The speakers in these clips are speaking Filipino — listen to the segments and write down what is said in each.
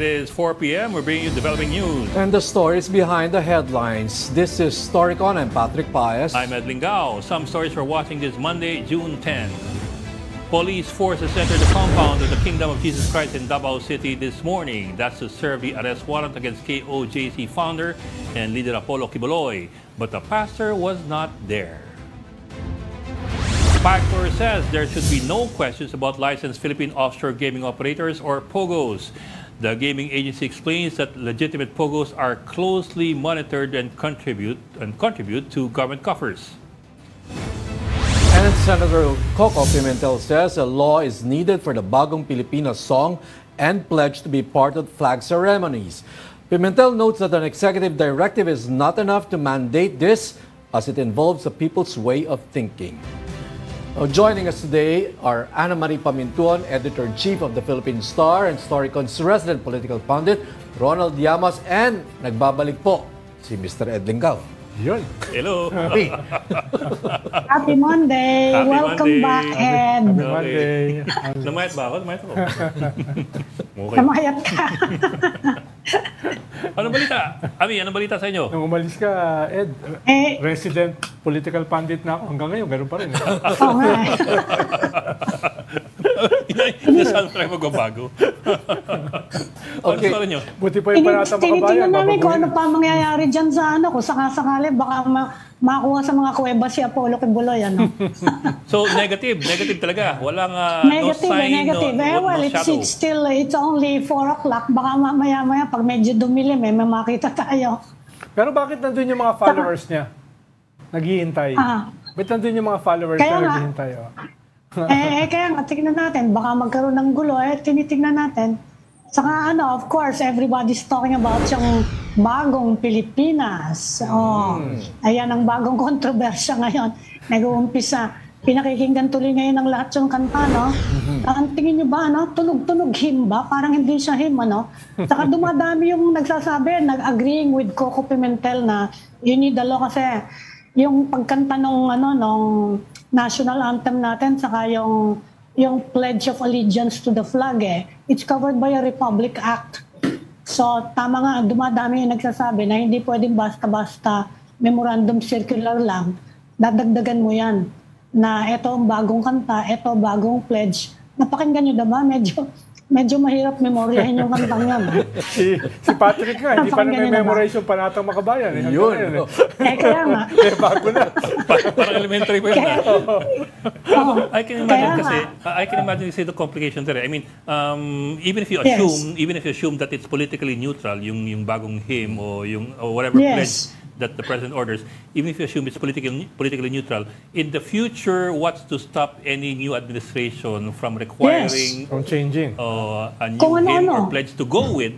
It is 4 p.m. We're bringing you developing news. And the stories behind the headlines. This is Storicon. I'm Patrick Paez. I'm Ed Lingao. Some stories we're watching this Monday, June 10. Police forces entered the compound of the Kingdom of Jesus Christ in Davao City this morning. That's to serve the arrest warrant against KOJC founder and leader Apollo Kibuloy. But the pastor was not there. PAGCOR says there should be no questions about licensed Philippine offshore gaming operators or POGOs. The gaming agency explains that legitimate POGOs are closely monitored and contribute to government coffers. And Senator Coco Pimentel says a law is needed for the Bagong Pilipinas song and pledge to be part of flag ceremonies. Pimentel notes that an executive directive is not enough to mandate this as it involves the people's way of thinking. Now, joining us today are Ana Marie Pamintuan, Editor-in-Chief of the Philippine Star and Storycon's resident political pundit, Ronald Llamas, and nagbabalik po si Mr. Ed Lingao. Yun. Hello. Happy Monday. Happy Welcome Monday. back, Ed. Happy Monday. Namayat ba ako? Namayat ako. Okay. Namayat ka. Anong balita? Ami, anong balita sa inyo? Nung umalis ka, Ed, resident political pundit na ako. Hanggang ngayon, meron pa rin. Oo nga. Saan pa rin magbabago? Okay. Ano nyo? Buti pa yung panata makabayan. Tinitingnan namin kung ano pa mangyayari dyan sa ano. Kung sakasakali, baka makuha sa mga kuweba si Apollo Kibuloy. Ano? So, negative talaga. Walang Negative, no sign, negative. no shadow. It's only 4 o'clock. Baka mamaya-maya, pag medyo dumilim, may makita tayo. Pero bakit nandun yung mga followers niya? Naghihintay. Ba't nandun yung mga followers Kaya na nga. naghihintay? Oh? Kaya nga, tignan natin. Baka magkaroon ng gulo. Tinitignan natin. Saka of course, everybody's talking about yung bagong Pilipinas. Ayan ang bagong kontrobersya ngayon. Nag-uumpisa. Pinakikinggan tuloy ngayon ng lahat yung kanta, no? Ang tingin nyo ba, tunog-tunog hymn ba? Parang hindi siya hymn, ano? Saka dumadami yung nagsasabi, nag-agreeing with Coco Pimentel na you need the law kasi yung pagkanta nung national anthem natin, saka yung Pledge of Allegiance to the flag, it's covered by a Republic Act. So, tama nga, dumadami yung nagsasabi na hindi pwedeng basta-basta memorandum circular lang. Dadagdagan mo yan na ito ang bagong kanta, ito bagong pledge. Napakinggan nyo diba? Medyo mahirap memoryahin yung kantang yan. Si Patrick nga, hindi pa na may memorize yung panatang makabayan. Yun. Kaya nga. Bago na. Parang elementary pa yun. I can imagine the complication there. I mean, even if you assume that it's politically neutral, yung bagong hymn or whatever pledge that the president orders, even if you assume it's politically neutral, in the future, what's to stop any new administration from requiring From changing. a new hymn or pledge to go with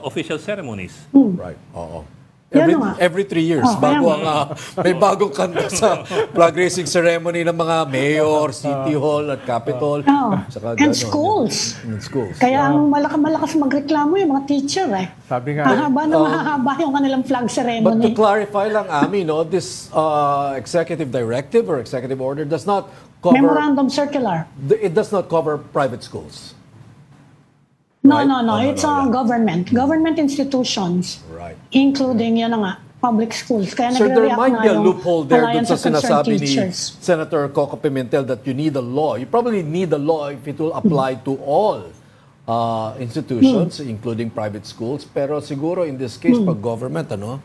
official ceremonies? Right. Oo. Every 3 years, bago may bagong kanta sa flag raising ceremony ng mga mayor, city hall at capitol. And schools. And schools. Kaya ang malakas magreklamo yung mga teacher Sabi nga. mahaba yung kanilang flag ceremony. But to clarify lang, Ami, this executive directive or executive order does not cover... Memorandum circular. It does not cover private schools. No. It's government institutions, Right. including public schools. Kaya So there nagre-react might be a yung loophole there dun Alliance sa of Concerned sinasabi ni Teachers. Senator Coco Pimentel that you need a law. You probably need a law if it will apply to all institutions, including private schools. Pero siguro in this case, pag government, ang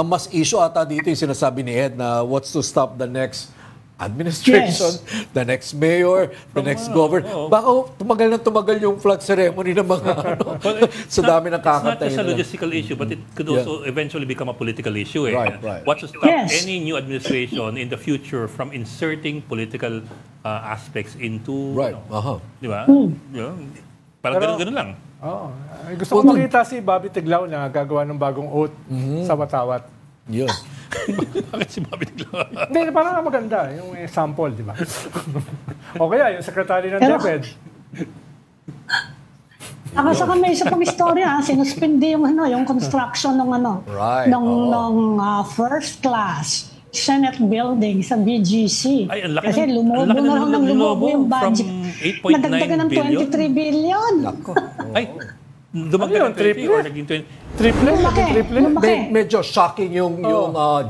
mas issue ata dito yung sinasabi ni Ed na what's to stop the next administration, the next mayor, the next governor. Baka tumagal yung flag ceremony ng mga sa dami ng kakanta. It's not just a logistical issue, but it could also eventually become a political issue. Right. What to stop any new administration in the future from inserting political aspects into... Right. Di ba? Parang ganun lang. Gusto ko makita si Bobby Tiglao na gagawa ng bagong oath sa Watawat. Yun. Bakit si Bobby Tiglao? Hindi, parang maganda. Yung sample, di ba? O kaya, yung secretary ng DepEd. Saka may isa pang istorya, sinuspindi yung construction ng first class Senate building sa BGC. Ay, ang laki Kasi lumobo na lang ng lumobo yung budget. From 8.9 Nadagdagan ng 23 billion. Ay, Dumagdag ng 20 or naging 20. Lumaki. Medyo shocking yung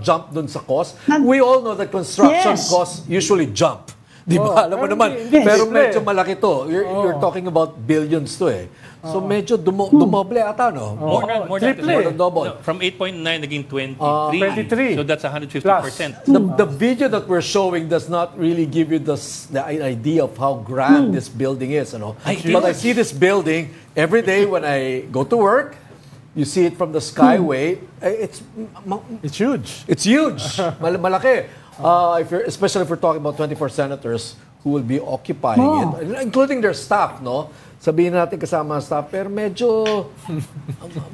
jump dun sa cost. We all know that construction Yes. costs usually jump. Di ba? Alam mo Pero naman. hindi Pero triple medyo malaki to. You're talking about billions to eh. So medyo dumoble ata, no? More than Triple. double. No, from 8.9 naging 23. 23. So that's 150%. The video that we're showing does not really give you the idea of how grand this building is. You know? But I see this building every day when I go to work. You see it from the skyway. It's huge. It's huge. Malaki. Especially if we're talking about 24 senators who will be occupying it, including their staff, no? Sabihin natin kasama ang staff, pero medyo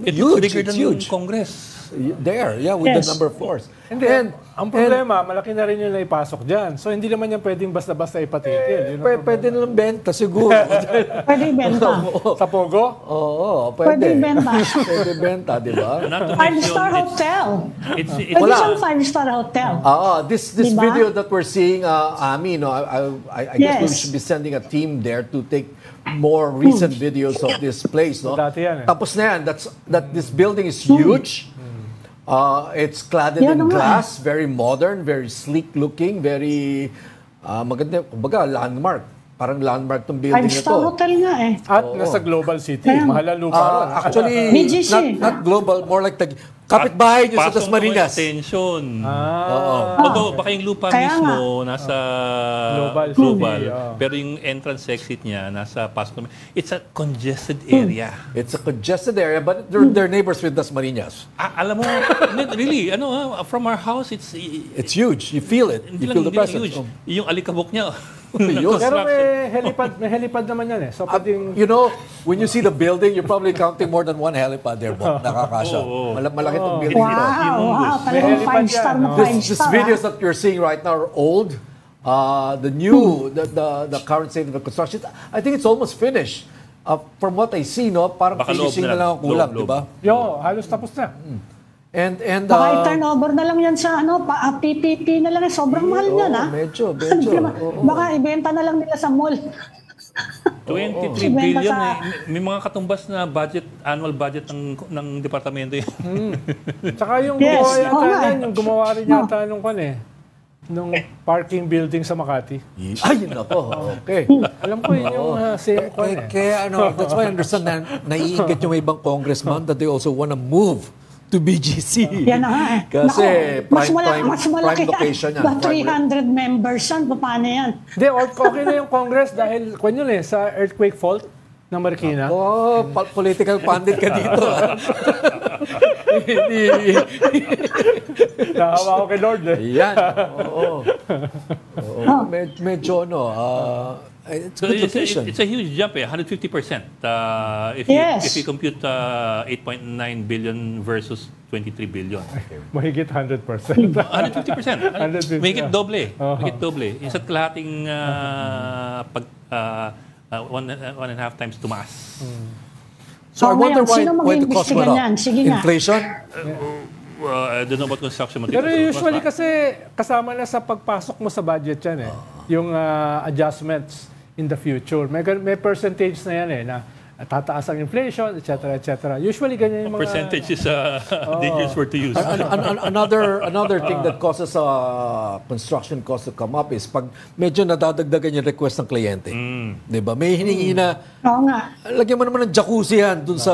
huge. Bigger It's than huge. yung Congress. There, yeah, with the number of floors. Ang problema, malaki na rin yung naipasok dyan. So, hindi naman yan pwedeng basta-basta ipatitil. Pwede na lang benta siguro. Pwede ibenta. Sa Pogo? Oo, Pwede pwede. ibenta. Pwede benta, di ba? Not to Five-star mention, hotel. it's Pwede Wala. siyang five-star hotel. This Diba? video that we're seeing, Ami, no, I guess we Yes. should be sending a team there to take more recent videos of this place, no? Dati yan eh. Tapos na yan. That this building is huge. It's cladded Yan in nga glass, very modern, very sleek looking, very maganda. Kumbaga, landmark. Parang landmark tong building na Five-star to. hotel nga eh. At nasa Global City. Kaya- Mahal ang lupa ron. Actually, BGC. not global, more like kapitbahay nyo sa pasok Tasmariñas. mo yung extension. Oo. Although baka yung lupa Kaya mismo nasa Global global, City, pero yung entrance exit niya nasa pasok. It's a congested area. It's a congested area, but they're neighbors with Tasmariñas. Alam mo, really, from our house, it's It's huge. You feel it. You feel the presence. huge. Yung alikabok niya. Yun. Pero may helipad naman yan eh. So, pwedeng... You know, when you see the building, you're probably counting more than one helipad there, Bo. Nakakasya. Malaki itong building ito. Wow, talagang May helipad five-star yan, na no? These five-star. videos that you're seeing right now are old. The new, the current state of the construction, I think it's almost finished. From what I see, no, parang Baka loob finishing na na lang. lang ang kulang, Loob. di ba? halos tapos na. And Baka i-turnover na lang yan sa PPP na lang. Sobrang mahal yan, ha? medyo. Baka ibenta na lang nila sa mall. 23 Ibenta billion sa- may mga katumbas na annual budget ng departamento yun. Tsaka yung Yes, gumawa yata oo nga yan, yung gumawa rin yata nung parking building sa Makati. Ay, nako. Okay. Alam ko yun yung same kwan eh. Kaya that's why I understand na naiingat yung ibang congressman that they also want to move to BGC. Yan na nga eh. Kasi Naku, mas malaki prime location yan. Ba 300 members yan, paano yan? Hindi, okay na yung Congress dahil kwan yun eh, sa earthquake fault ng Marikina. Oh, political pundit ka dito. Nahawa ko kay Lord eh. Yan. Oo. Medyo it's So good location. it's a huge jump, 150%. Yes. If you compute 8.9 billion versus 23 billion. Mahigit 100%. 150%. 150%. Make it doble. Make it doble. Isa't kalahating one and a half times tumaas. So I wonder ngayon, sino why the cost went mag-iimbestiga up. niyan? Sige nga. Inflation? I don't know about construction materials. Pero usually kasi kasama na sa pagpasok mo sa budget yan eh. Yung adjustments in the future. May percentage na yan eh na tataas ang inflation, etc. etc. Usually ganyan yung mga... Percentage is a dangerous word to use. Another thing that causes construction cost to come up is pag medyo nadadagdagan yung request ng kliyente. Di ba? May hiningi na, Oo nga. lagyan mo naman ng jacuzzi yan dun sa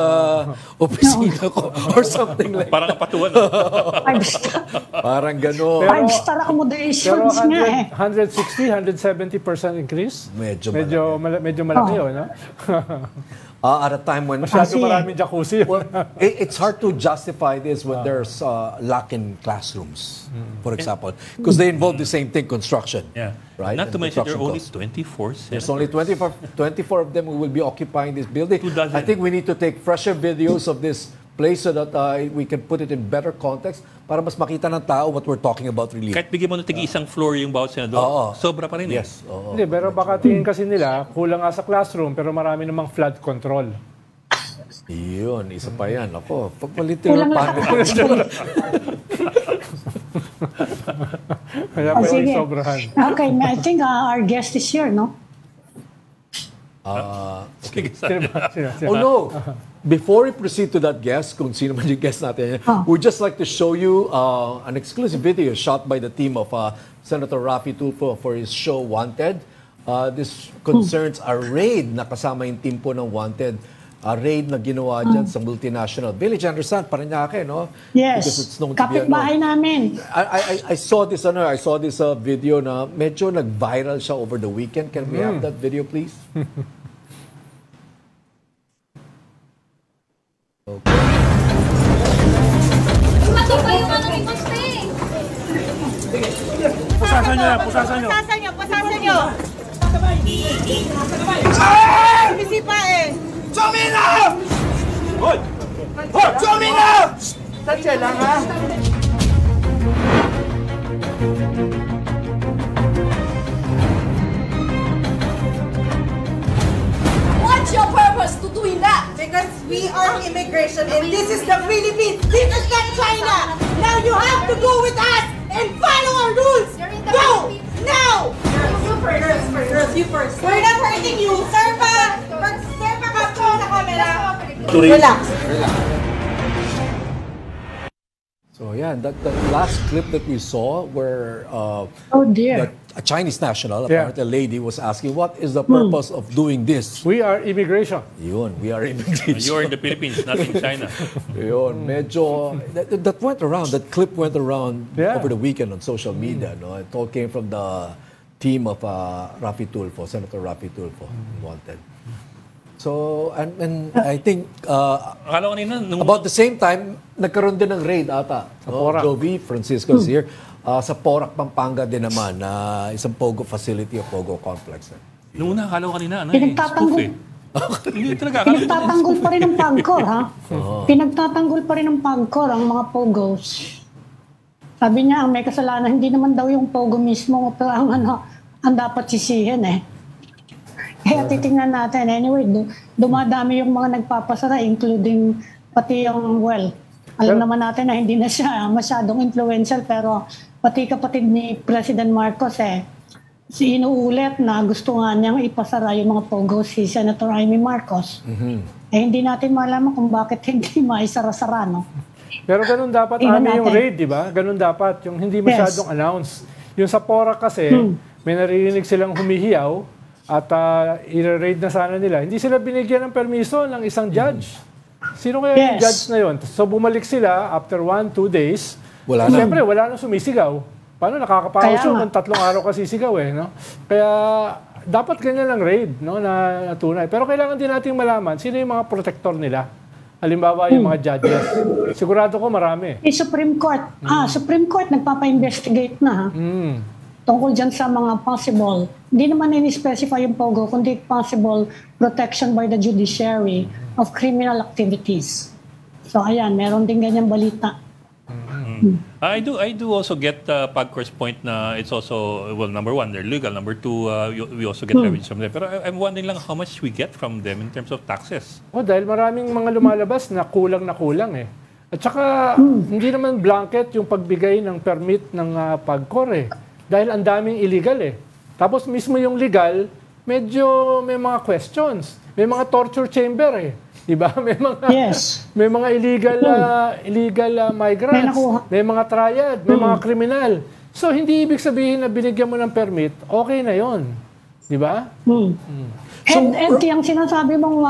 opisina ko or something like Parang kapatuan. Five-star. Parang gano'n. Five-star Pero accommodations nga eh. 160, 170% increase? Medyo Medyo malaki yun, no? at a time when Masyado Kasi- maraming jacuzzi. it's hard to justify this when there's lack in classrooms, for example, because they involve the same thing, construction. Yeah. Right? Not to And mention there are only construction 24 There's senators. only 24 of them who will be occupying this building. 2 dozen. I think we need to take fresher videos of this place so that we can put it in better context para mas makita ng tao what we're talking about really. Kahit bigyan mo ng isang floor yung bawat senador, Oo. sobra pa rin eh. Yes. Oo. Hindi, pero baka tingin kasi nila, kulang nga sa classroom, pero marami namang flood control. Yun, isa pa yan. Ako, pagpalitin Kulang ng lahat. pangit. Kaya Oh, pwede sige. sobrahan. Okay, I think our guest is here, no? Okay. Sige, sana. Oh no! Before we proceed to that guest, kung sino man yung guest natin, we'd just like to show you an exclusive video shot by the team of Senator Raffy Tulfo for his show Wanted. This concerns a raid na kasama yung team po ng Wanted. A raid na ginawa dyan sa multinational village. I understand, Parañaque, no? Yes. Because it's known to be, Kapitbahay namin. I saw this video na medyo nag-viral siya over the weekend. Can we have that video, please? Ito pa yung mga iposte. Pusasan nyo. Pusasan nyo. Bisipa eh. What's your purpose to doing that? Because we are immigration and this is the Philippines. This is not China. Now you have to go with us and follow our rules. Go! Now! You first. We're not hurting you. Sir pa ka sa camera. Relax. So yeah, that last clip that we saw where Oh dear. a Chinese national, Yeah. apparently a lady, was asking, what is the purpose of doing this? We are immigration. Yun, we are immigration. You're in the Philippines, not in China. Yun, medyo, that went around, that clip went around Yeah. over the weekend on social media. No? It all came from the team of Raffy Tulfo, Senator Raffy Tulfo, Wanted. So, and I think Akala ko kanina, nung about the same time, nagkaroon din ng raid ata. Porac. Jovi Francisco is here. Sa Porac, Pampanga din naman, na isang Pogo facility o Pogo complex. nung una, akala ko kanina, Pinagtatanggol. spoof eh. Hindi talaga, akala ko Pinagtatanggol pa rin ng Pagcor, ha? Pinagtatanggol pa rin ng Pagcor ang mga Pogos. Sabi niya, ang may kasalanan, hindi naman daw yung Pogo mismo ang dapat sisihin eh. Kaya titingnan natin. Anyway, dumadami yung mga nagpapasara, including pati yung, alam naman natin na hindi na siya masyadong influential, pero pati kapatid ni President Marcos inuulit na gusto nga niyang ipasara yung mga Pogo si Senator Amy Marcos. Hindi natin malaman kung bakit hindi maisara-sara, no? Pero ganun dapat Tingnan yung natin. raid, di ba? Ganun dapat. Yung hindi masyadong announce. Yung sa Porac kasi, may naririnig silang humihiyaw at i-raid na sana nila. Hindi sila binigyan ng permiso ng isang judge. Sino kaya yung Yes. judge na yun? So bumalik sila after 1-2 days. Wala na. Siyempre, wala nang sumisigaw. Paano nakakapahaw Kaya siya nga. kung 3 araw ka sisigaw no? Kaya dapat ganyan lang raid, no, na tunay. Pero kailangan din nating malaman sino yung mga protector nila. Halimbawa yung mga judges. Sigurado ko marami. Supreme Court. Supreme Court nagpapa-investigate na, ha? Tungkol dyan sa mga possible, hindi naman in-specify yung POGO, kundi possible protection by the judiciary of criminal activities. So ayan, meron din ganyang balita. I do also get Pagcor's point na it's also, well, number one, they're legal. Number two, we also get revenues from them. Pero I'm wondering lang how much we get from them in terms of taxes. Dahil maraming mga lumalabas na kulang eh. At saka, hindi naman blanket yung pagbigay ng permit ng Pagcor eh. Dahil ang daming illegal eh. Tapos mismo yung legal, medyo may mga questions. May mga torture chamber eh. Diba? May mga illegal migrants, may mga triad, may mga kriminal. So hindi ibig sabihin na binigyan mo ng permit, okay na 'yon. Diba? And yung sinasabi mong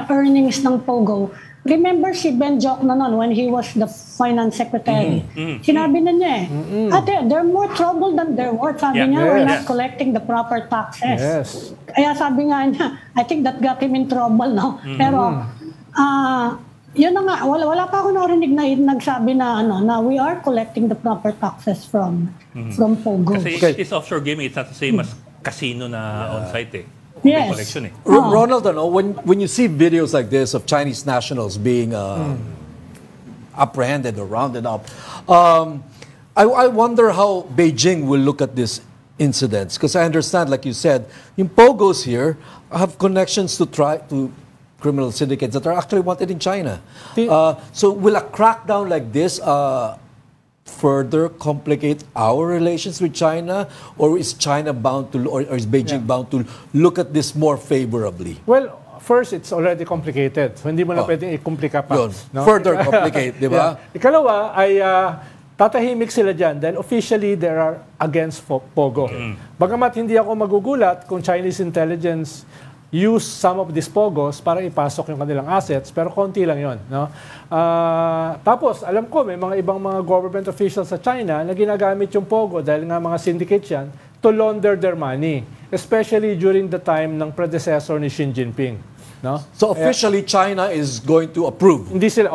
earnings ng POGO, remember si Ben Jokno noon when he was the finance secretary. Sinabi na niya ate, they're more trouble than they're worth. Sabi niya, we're not collecting the proper taxes. Yes. Kaya sabi nga niya, I think that got him in trouble, no? Pero, yun na nga, wala pa ako narinig na nagsabi na, na we are collecting the proper taxes from POGO. Kasi it is offshore gaming, it's not the same as casino na on-site eh. Yes. Collection eh. Ronald, when you see videos like this of Chinese nationals being apprehended or rounded up, I wonder how Beijing will look at these incidents. Because I understand, like you said, yung Pogos here have connections to criminal syndicates that are actually wanted in China. So will a crackdown like this further complicate our relations with China, or is China bound to, or is Beijing bound to look at this more favorably? Well, first, it's already complicated. So, hindi mo na pwedeng i-komplika pa. Yun. Further complicate, di ba? Ikalawa ay tatahimik sila dyan dahil officially they are against Pogo. Bagamat hindi ako magugulat kung Chinese intelligence use some of these Pogos para ipasok yung kanilang assets, pero konti lang yon, no? Tapos, alam ko, may mga ibang mga government officials sa China na ginagamit yung Pogo dahil nga mga syndicates yan to launder their money, especially during the time ng predecessor ni Xi Jinping. No? So officially, China is going to approve. Hindi sila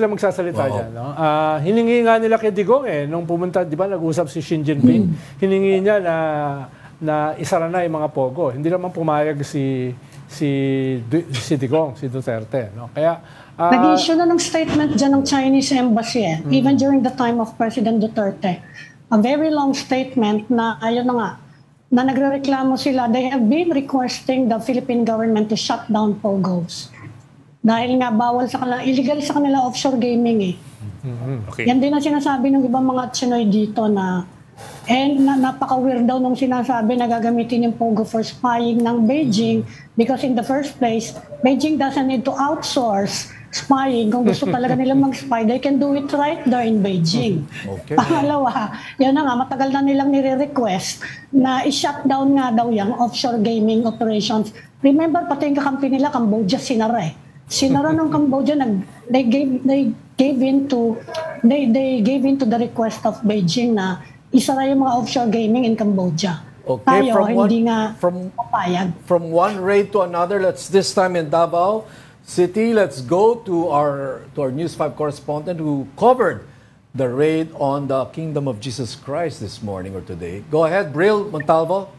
magsasalita diyan, no? Hiningi nga nila kay Digong nung pumunta, 'di ba, nag-usap si Xi Jinping. Hiningi niya na isara na yung mga Pogo. Hindi naman pumayag si Digong, si Duterte, no? Kaya nag-issue na ng statement diyan ng Chinese embassy even during the time of President Duterte. A very long statement na ayun na nga na nagrereklamo sila, they have been requesting the Philippine government to shut down Pogos. Dahil nga bawal sa kanila, illegal sa kanila offshore gaming Okay. Yan din ang sinasabi ng ibang mga Chinoy dito na napaka-weird daw nung sinasabi na gagamitin yung Pogo for spying ng Beijing because in the first place, Beijing doesn't need to outsource spying. Kung gusto talaga nila mag-spy, they can do it right there in Beijing. Okay. Pangalawa, yun na nga, matagal na nilang nire-request na i-shutdown nga daw yung offshore gaming operations. Remember, pati yung kakampi nila, Cambodia, sinara Sinara ng Cambodia, they gave in to the request of Beijing na isara yung mga offshore gaming in Cambodia. Okay, Tayo, hindi nga papayag. From one raid to another, let's this time in Davao City, let's go to our News 5 correspondent who covered the raid on the Kingdom of Jesus Christ this morning or today. Go ahead, Bril Montalvo.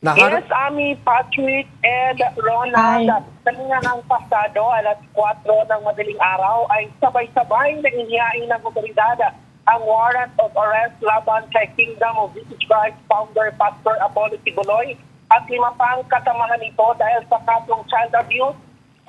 Yes, Ami, Patrick, and Ronald. Kanina ng pasado, alas 4 ng madaling araw, ay sabay-sabay na inihain ng otoridad ang warrant of arrest laban kay Kingdom of Jesus Christ founder Pastor Apollo Kibuloy at 5 pang kasamahan nito dahil sa kasong child abuse,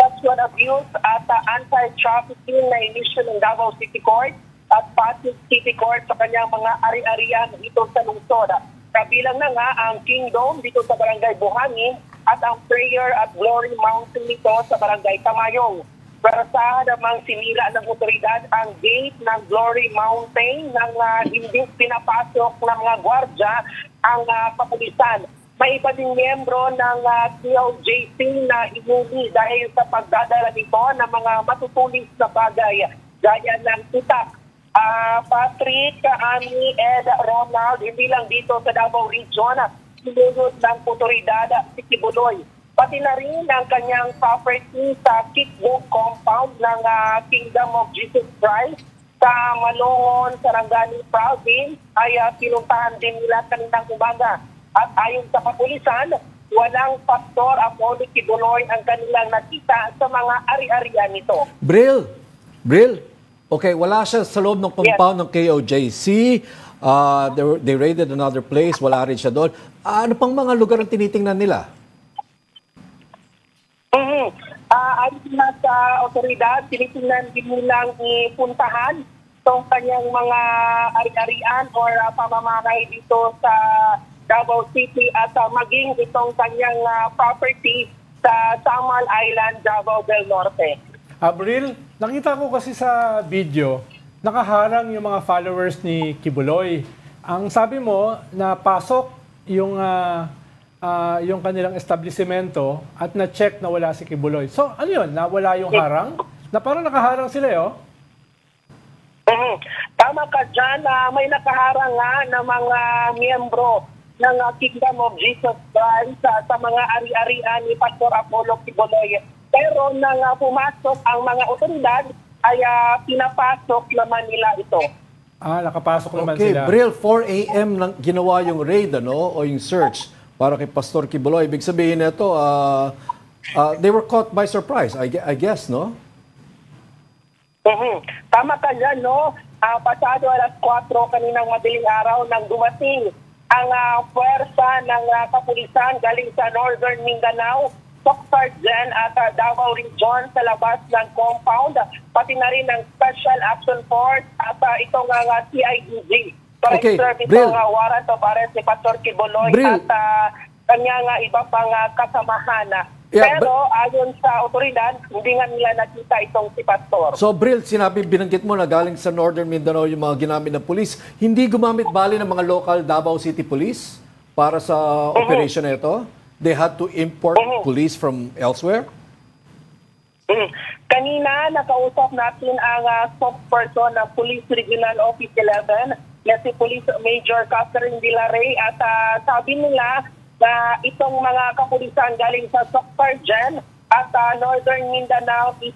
sexual abuse at anti-trafficking na inisyu ng Davao City Court at Pasig City Court sa kanyang mga ari-arian dito sa lungsod. Kabilang na nga ang Kingdom dito sa Barangay Buhangin at ang Prayer at Glory Mountain nito sa Barangay Tamayong. Pero sa namang sinila ng otoridad ang gate ng Glory Mountain nang hindi pinapasok ng mga gwardya ang kapulisan. May iba ding miyembro ng COJC na hinuli dahil sa pagdadala nito ng mga matutulis na bagay gaya ng itak. Patrick, Ami, Ed, Ronald, hindi lang dito sa Davao Region, sinunod ng otoridad si Kibuloy. Pati na rin ang kanyang property sa Kitbo compound ng Kingdom of Jesus Christ sa Malongon, Sarangani Province ay pinuntahan din nila kaninang umaga. At ayon sa kapulisan, walang Pastor Apollo Kibuloy ang kanilang nakita sa mga ari-arian nito. Bril, okay, wala siya sa loob ng compound ng KOJC. They raided another place, wala rin siya doon. Ano pang mga lugar ang tinitingnan nila? Ayon na sa otoridad, tinitingnan din nilang ipuntahan itong kanyang mga ari-arian or pamamahay dito sa Davao City at maging itong kanyang property sa Samal Island, Davao del Norte. Abril, nakita ko kasi sa video, nakaharang yung mga followers ni Kibuloy. Ang sabi mo, napasok yung kanilang establishmento at na-check na wala si Kibuloy. So, ano yun? Nawala yung harang? Na parang nakaharang sila, Tama ka dyan, may nakaharang nga ng mga miyembro ng Kingdom of Jesus Christ sa mga ari-arian ni Pastor Apollo Kibuloy. Pero nang pumasok ang mga otoridad, ay pinapasok naman nila ito. Nakapasok naman Okay, sila. Bril, 4 a.m. nang ginawa yung raid, o yung search para kay Pastor Kibuloy. Ibig sabihin nito, they were caught by surprise, I guess, no? Tama ka dyan, no? Pasado alas 4 kaninang madaling araw nang dumating ang puwersa ng kapulisan galing sa Northern Mindanao, Soctargen at Davao Region sa labas ng compound, pati na rin ng Special Action Force at itong CIDG. Para Okay, i-serve Bril. itong warrant of arrest ni Pastor Kibuloy Bril. at kanya nga iba pang kasamahan. Yeah, Pero ayon sa otoridad, hindi nga nila nakita itong si Pastor. So, Bril, binanggit mo na galing sa Northern Mindanao yung mga ginamit ng police. Hindi gumamit bali ng mga local Davao City Police para sa operation na ito? They had to import police from elsewhere? Kanina, nakausap natin ang spokesperson ng Police Regional Office 11 na si Police Major Catherine Villaray at sabi nila na itong mga kapulisan galing sa Soccergen at Northern Mindanao is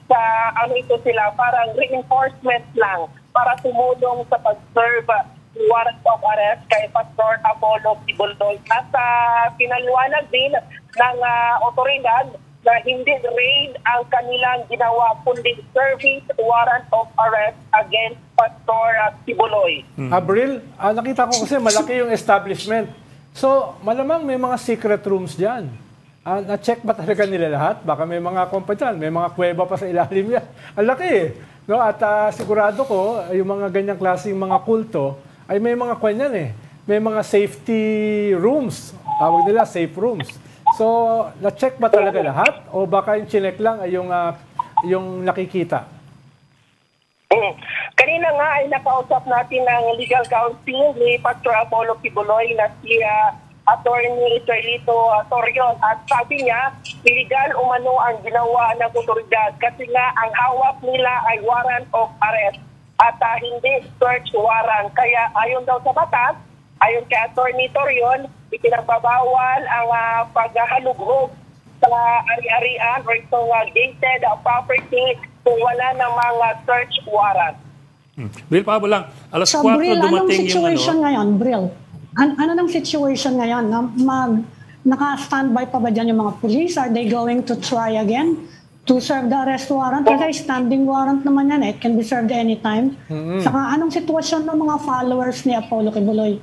ito sila, parang reinforcement lang para tumulong sa pag-serve warrant of arrest kay Pastor Apollo Kibuloy. At pinaliwanag din ng otoridad na hindi raid ang kanilang ginawa kundi service warrant of arrest against Pastor Kibuloy. Abril, nakita ko kasi malaki yung establishment. So, malamang may mga secret rooms dyan. Na-check ba talaga nila lahat? Baka may mga kompa dyan, may mga kuweba pa sa ilalim yan. Ang laki eh. No? At sigurado ko, yung mga ganyang klaseng mga kulto, ay may mga kanyan eh. May mga safety rooms. Tawag nila safe rooms. So, na-check ba talaga lahat? O baka yung chinek lang ay yung nakikita? Kanina nga ay nakausap natin ng legal counsel ni Pastor Apollo Kibuloy na si Attorney Israelito Torion. At sabi niya, illegal umano ang ginawa ng otoridad kasi nga ang hawak nila ay warrant of arrest at hindi search warrant. Kaya ayon daw sa batas, ayon kay Attorney Torion, ipinagbabawal ang paghahalughog sa ari-arian o itong gated property kung wala namang search warrant. Bril, Pabo lang. Alas So, 4 Bril, anong dumating situation ngayon, Bril? Ano nang situation ngayon? Naka-standby pa ba dyan yung mga police? Are they going to try again to serve the arrest warrant? Kasi standing warrant naman yan eh. It can be served anytime. Saka anong sitwasyon ng mga followers ni Apollo Kibuloy?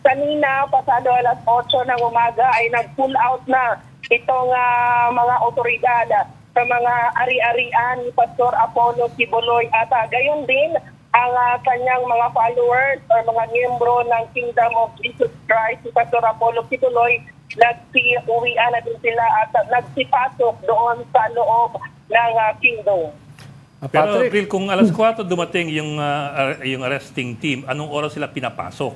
Kanina, pasado alas 8 ng umaga ay nag-pull out na itong mga otoridad sa mga ari-arian ni Pastor Apollo Kibuloy at gayon din ang kanyang mga followers o mga miyembro ng Kingdom of Jesus Christ si Pastor Apollo Kibuloy nagsiuwian na din sila at nagsipasok doon sa loob ng kingdom. Pero Bril, kung alas 4 dumating yung arresting team, anong oras sila pinapasok?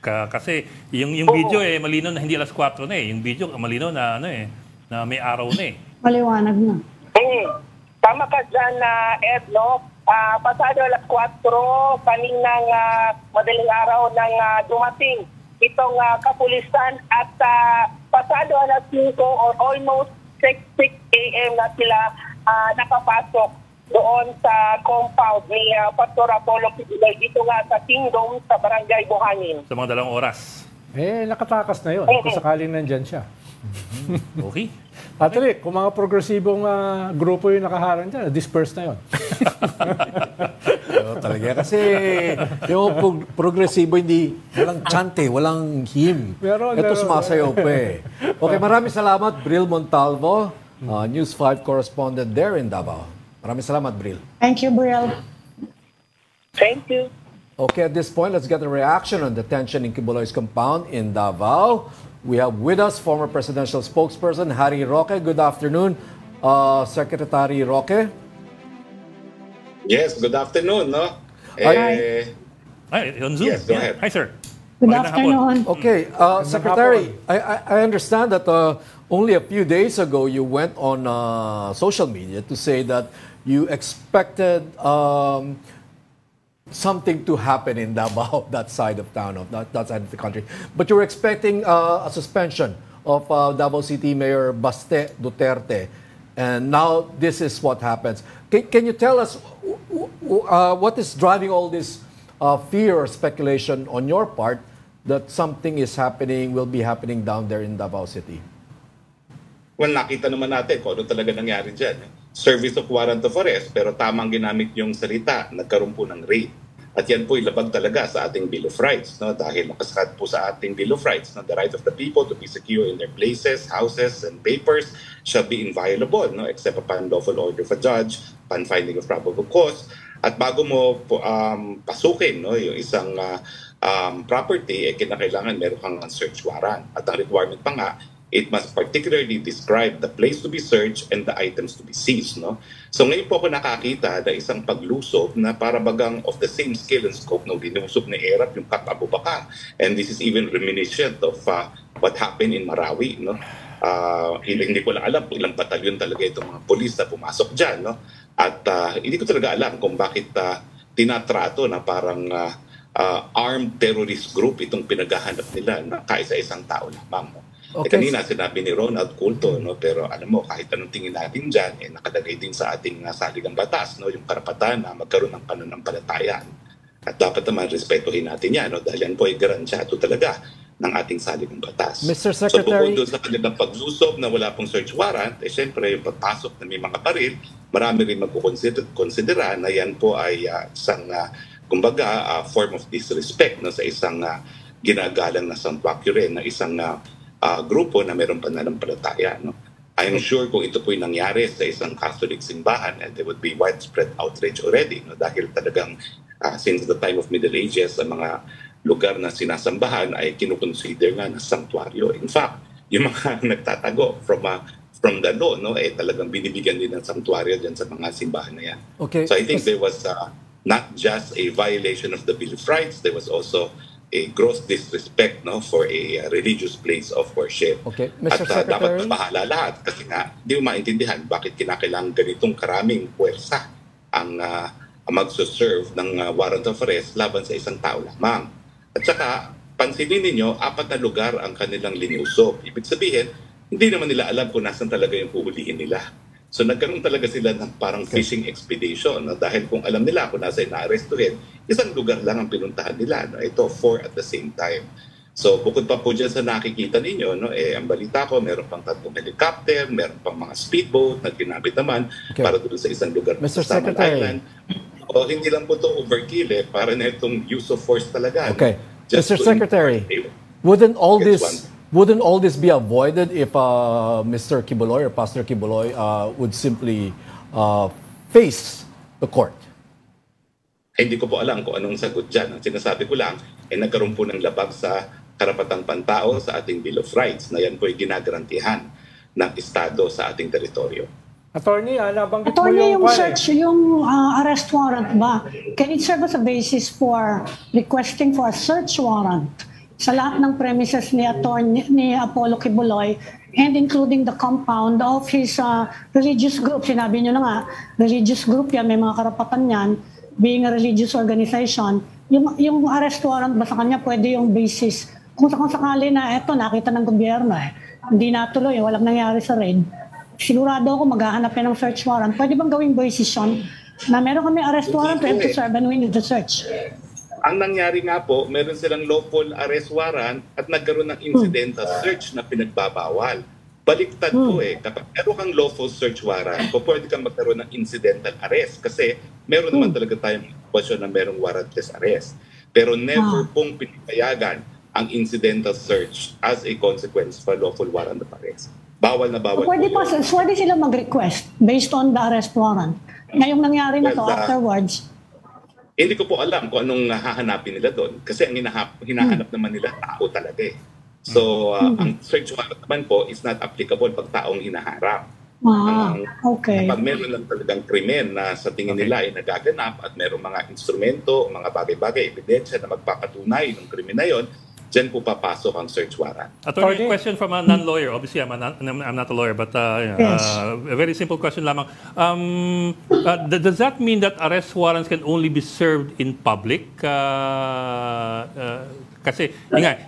Kasi yung video malinaw na hindi alas 4 na eh. Yung video malinaw na na may araw na eh. Maliwanag na. Tama ka dyan, Ed, no? Pasado alas 4, kaninang madaling araw nang dumating itong kapulisan at pasado alas 5 or almost 6 a.m. na sila nakapasok doon sa compound ni Pastor Apollo Kibuloy dito nga sa Kingdom sa Barangay Buhangin. Sa mga 2 oras. Nakatakas na yun kung sakaling nandyan siya. Okay. Patrick, kung mga progresibong grupo yung nakaharang dyan, disperse na yun. Talaga. Kasi yung progresibo hindi, walang chante, walang hymn. Ito sumasayaw pa eh. Okay, maraming salamat, Bril Montalvo, News 5 correspondent there in Davao. Maraming salamat, Bril. Thank you, Bril. Thank you. Okay, at this point, let's get a reaction on the tension in Kibuloy's compound in Davao. We have with us former presidential spokesperson Harry Roque. Good afternoon, Secretary Roque. Yes, good afternoon. No? Hi, on Zoom. Yes, go ahead. Hi, sir. Good afternoon. Okay, Secretary, I understand that only a few days ago you went on social media to say that you expected something to happen in Davao, that side of town, that side of the country. But you were expecting a suspension of Davao City Mayor Baste Duterte. And now this is what happens. Can you tell us what is driving all this fear or speculation on your part that something is happening, will be happening down there in Davao City? Well, nakita naman natin kung ano talaga nangyari dyan. Service of warrant of arrest, pero tamang ginamit yung salita, nagkaroon po ng raid. At yan po ilabag talaga sa ating Bill of Rights. No? Dahil nakasaad po sa ating Bill of Rights na the right of the people to be secure in their places, houses, and papers shall be inviolable, no? Except upon lawful order of a judge, upon finding of probable cause. At bago mo po, pasukin, no, yung isang property, kinakailangan meron kang search warrant. At ang requirement pa nga, it must particularly describe the place to be searched and the items to be seized. No? So ngayon po ako nakakita na isang paglusob na para bagang of the same scale and scope na linusob ni Erap yung Kap Abubakar. And this is even reminiscent of what happened in Marawi. No? Hindi ko lang alam kung ilang batalyon talaga itong mga polis na pumasok dyan. No? At hindi ko talaga alam kung bakit tinatrato na parang armed terrorist group itong pinaghahanap nila na kaisa-isang tao lamang. No? Okay. Kanina sinabi ni Ronald Culto, no? Pero alam mo, kahit anong tingin natin dyan, nakalagay din sa ating saligang batas, no? Yung karapatan na magkaroon ng pananampalataya. At dapat naman respetuhin natin yan, no? Dahil yan po ay garansyado talaga ng ating saligang batas. Mr. Secretary, so bukod doon sa kanilang paglusob na wala pong search warrant, syempre yung pagpasok na may mga baril, marami rin magkukonsidera na yan po ay isang, kumbaga, form of disrespect, no? Sa isang ginagalang na sanctuary, na isang grupo na mayroong pananampalataya. No? I'm sure kung ito po'y nangyari sa isang Catholic simbahan, there would be widespread outrage already. No? Dahil talagang since the time of Middle Ages, ang mga lugar na sinasambahan ay kinukonsider nga na sanctuaryo. In fact, yung mga nagtatago from the law, no? Talagang binibigyan din ng sanctuaryo dyan sa mga simbahan na yan. Okay. So I think there was not just a violation of the Bill of Rights, there was also a gross disrespect, no, for a religious place of worship. Okay, Mr. At Secretary, dapat mabahala lahat kasi nga di mo maintindihan bakit kinakailangan ganitong karaming puwersa ang magsuserve ng warrant of arrest laban sa isang tao lamang. At saka, pansinin ninyo, 4 na lugar ang kanilang linusob. Ibig sabihin, hindi naman nila alam kung nasan talaga yung puhulihin nila. So nagkaroon talaga sila ng parang fishing expedition, no? Dahil kung alam nila kung nasa na-arrestuhin, isang lugar lang ang pinuntahan nila. No? Ito, 4 at the same time. So bukod pa po dyan sa nakikita ninyo, no? Ang balita ko, meron pang 3 helicopter, meron pang mga speedboat na ginamit naman para doon sa isang lugar Mr. sa Samal Secretary. Island. O hindi lang po ito overkill, para na itong use of force talaga. Okay. No? Mr. Secretary, wouldn't all this be avoided if Mr. Quiboloy or Pastor Quiboloy would simply face the court? Hindi ko po alam kung anong sagot dyan. Ang sinasabi ko lang, nagkaroon po ng labag sa karapatang pantao sa ating Bill of Rights na yan po ay ginagarantihan ng Estado sa ating teritoryo. Attorney, nabanggit mo Attorney, yung yung search, yung arrest warrant ba, can it serve as a basis for requesting for a search warrant sa lahat ng premises ni Apollo Quiboloy and including the compound of his religious group? Sinabi nyo na nga, religious group yan, may mga karapatan yan, being a religious organization. Yung arrest warrant ba sa kanya pwede yung basis kung sakali na eto nakita ng gobyerno hindi natuloy, walang nangyari sa raid. Sigurado ako maghahanap yan ng search warrant. Pwede bang gawing basis yun na meron kami arrest warrant to serve and we need the search? Ang nangyari nga po, meron silang lawful arrest warrant at nagkaroon ng incidental search na pinagbabawal. Baliktad po kapag meron kang lawful search warrant, pwede kang magkaroon ng incidental arrest kasi meron naman talaga tayong sitwasyon na merong warrantless arrest. Pero never pong pinapayagan ang incidental search as a consequence for lawful warrant of arrest. Bawal na bawal. Pwede sila mag-request based on the arrest warrant. Ngayong nangyari na to afterwards. Hindi ko po alam kung anong hahanapin nila doon kasi ang hinahanap naman nila tao talaga So, ang search warrant naman po is not applicable pag taong hinaharap. Okay. Pag meron lang talagang krimen na sa tingin nila ay nagaganap at meron mga instrumento, mga bagay-bagay, ebidensya na magpapatunay ng krimen na yon, dyan po papasok ang search warrant. Attorney, question from a non-lawyer. Obviously, I'm not a lawyer, but a very simple question lamang. Does that mean that arrest warrants can only be served in public? Kasi,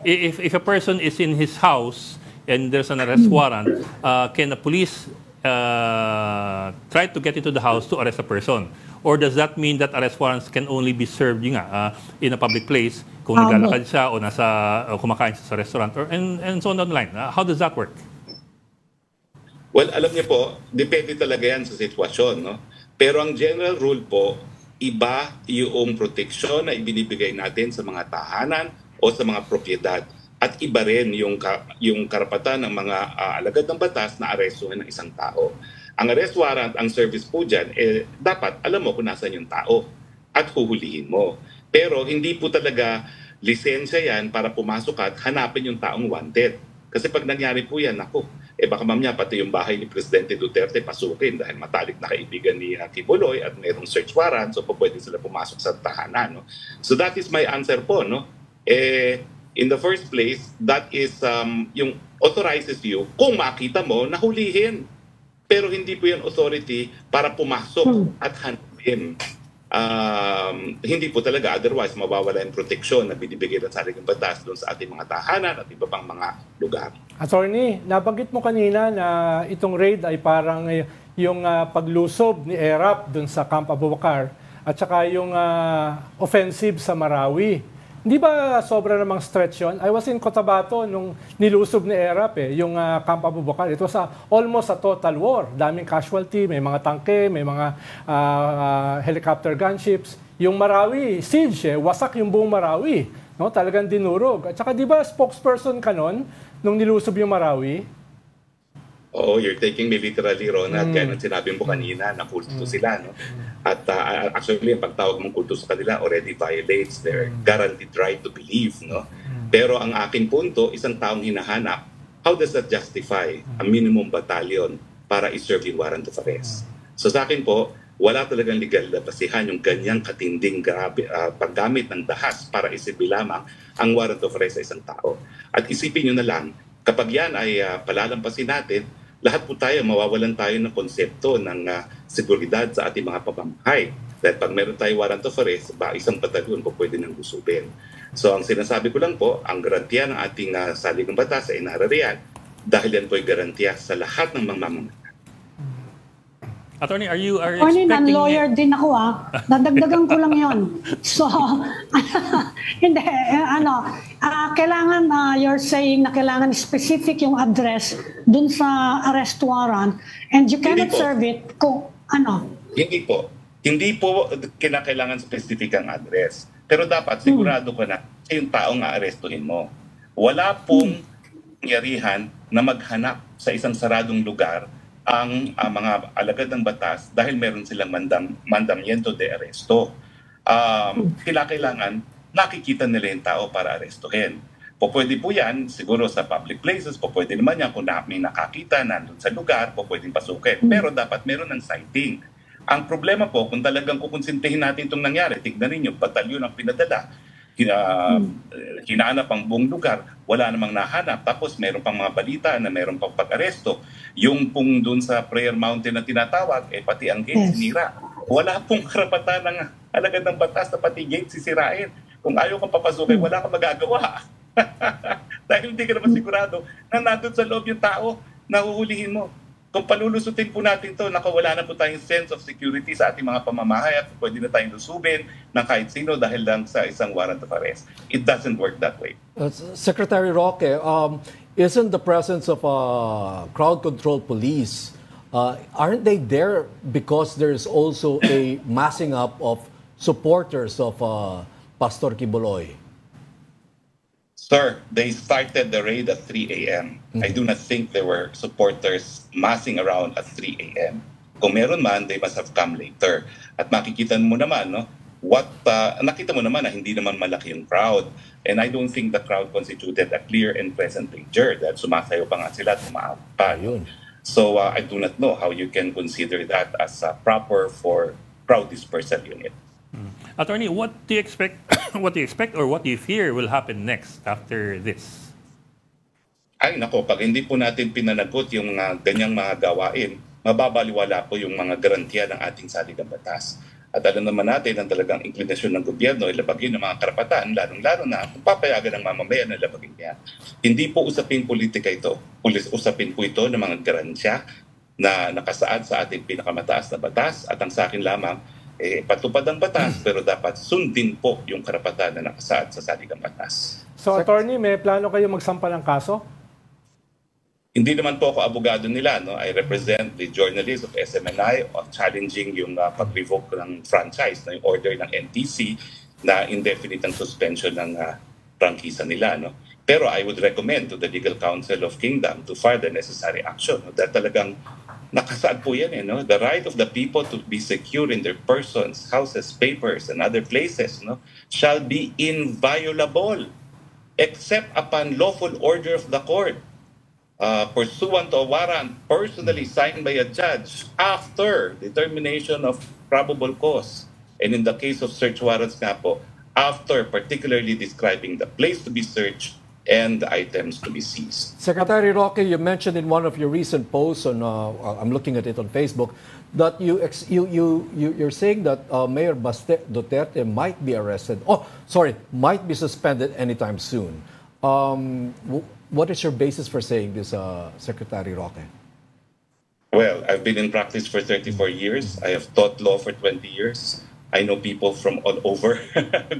if a person is in his house and there's an arrest warrant, can the police try to get into the house to arrest a person? Or does that mean that arrest warrants can only be served in a public place kung naglalakad siya o kumakain siya sa restaurant and so on down the line? How does that work? Well, alam niyo po, depende talaga yan sa sitwasyon. No? Pero ang general rule po, iba yung proteksyon na ibinibigay natin sa mga tahanan o sa mga propiedad. At iba rin yung karapatan ng mga alagad ng batas na arestuhin ng isang tao. Ang arrest warrant, ang service po dyan, dapat alam mo kung nasan yung tao at huhulihin mo. Pero hindi po talaga lisensya yan para pumasok at hanapin yung taong wanted. Kasi pag nangyari po yan, ako, baka mamaya pati yung bahay ni Presidente Duterte pasukin dahil matalik na kaibigan ni Kibuloy at mayroong search warrant, so pwede sila pumasok sa tahanan. No? So that is my answer po. No? In the first place, that is yung authorizes you, kung makita mo, nahulihin. Pero hindi po yan authority para pumasok at hanapin. Hindi po talaga, otherwise mawawala yung proteksyon na binibigay ng saligang batas doon sa ating mga tahanan at iba pang mga lugar. Attorney, nabanggit mo kanina na itong raid ay parang yung paglusob ni ERAP doon sa Camp Abu Bakar at saka yung offensive sa Marawi. Hindi ba sobra namang stretch yun? I was in Cotabato nung nilusob ni ERAP yung Camp Abu Bakar. It was almost a total war. Daming casualty, may mga tangke, may mga helicopter gunships. Yung Marawi, siege wasak yung buong Marawi. No? Talagang dinurog. At saka di ba spokesperson ka nun nung nilusob yung Marawi? Oo, you're taking me literally, Ronald. Kaya nang sinabi mo kanina na kulto sila. No? At actually, ang pagtawag mong kulto sa kanila already violates their guaranteed right to believe. No? Pero ang aking punto, isang taong hinahanap, how does that justify a minimum battalion para i-serve yung warrant of arrest? So sa akin po, wala talagang legal na basihan yung ganyang katinding paggamit ng dahas para isipin lamang ang warrant of arrest sa isang tao. At isipin nyo na lang, kapag yan ay palalampasin natin, lahat po tayo, mawawalan tayo ng konsepto ng seguridad sa ating mga pamamahay. Dahil pag meron tayo warrant of arrest, isang batalyon po pwede nang gusubin. So ang sinasabi ko lang po, ang garantiya ng ating saligang batas ay narariyan dahil yan po ay garantiya sa lahat ng mamamayan. Attorney, are you Attorney, non-lawyer din ako Dadagdagan ko lang yon. So, hindi, kailangan, you're saying na kailangan specific yung address dun sa arrest warrant and you cannot serve it kung Hindi po. Hindi po kinakailangan specific ang address. Pero dapat sigurado ka na yung taong aarestuhin mo. Wala pong nangyarihan na maghanap sa isang saradong lugar ang mga alagad ng batas dahil meron silang mandamiento de arresto. Kailangan nakikita nila yung tao para arestuhin. Pwede po yan, siguro sa public places, pwede naman yan kung may nakakita nandun sa lugar, pwedeng pasukin. Pero dapat meron ng sighting. Ang problema po, kung talagang kukonsintihin natin itong nangyari, tignan ninyo, batalyon ang pinadala, hinahanap ang buong lugar, wala namang nahanap, tapos meron pang mga balita na meron pang pag-aresto. Yung pong doon sa Prayer Mountain na tinatawag, pati ang gate sinira. Wala pong karapatan ng alagad ng batas na pati gate sisirain. Kung ayaw kang papasukin, wala kang magagawa. Dahil hindi ka naman sigurado na nandun sa loob yung tao na huhulihin mo. Kung palulusutin po natin to, wala na po tayong sense of security sa ating mga pamamahay at pwede na tayong lusubin ng kahit sino dahil lang sa isang warrant of arrest. It doesn't work that way. Secretary Roque, isn't the presence of crowd control police, aren't they there because there's also a massing up of supporters of Pastor Kibuloy? Sir, they started the raid at 3 a.m. I do not think there were supporters massing around at 3 a.m. Kung meron man, they must have come later. At makikita mo naman, nakita mo naman na hindi naman malaki yung crowd. And I don't think the crowd constituted a clear and present danger dahil sumasayo pa nga sila at tumaawag pa. So I do not know how you can consider that as proper for crowd dispersal unit. Attorney, what do you expect or what do you fear will happen next after this? Ay nako, pag hindi po natin pinanagot yung ganyang mga gawain, mababaliwala po yung mga garantiya ng ating saligang batas. At alam naman natin ang talagang inklinasyon ng gobyerno ay labagin ang mga karapatan, lalong-lalo na kung papayagan ng mamamayan na labagin niya. Hindi po usapin politika ito. Usapin po ito ng mga garantiya na nakasaad sa ating pinakamataas na batas at ang sa akin lamang, patupad ang batas pero dapat sundin po yung karapatan na nakasaad sa saligang batas. So, attorney, may plano kayo magsampa ng kaso? Hindi naman po ako abogado nila. No? I represent the journalists of SMNI of challenging yung pag-revoke ng franchise, yung order ng NTC na indefinite ang suspension ng prangkisa nila. No? Pero I would recommend to the Legal Counsel of Kingdom to file the necessary action. No? Dahil talagang nakasaad po yan no? The right of the people to be secure in their persons, houses, papers, and other places no, shall be inviolable except upon lawful order of the court, pursuant to a warrant personally signed by a judge after determination of probable cause. And in the case of search warrants nga po, after particularly describing the place to be searched and the items to be seized. Secretary Roque, you mentioned in one of your recent posts on, I'm looking at it on Facebook, that you're saying that Mayor Duterte might be arrested. Might be suspended anytime soon. What is your basis for saying this, Secretary Roque? Well, I've been in practice for 34 years. I have taught law for 20 years. I know people from all over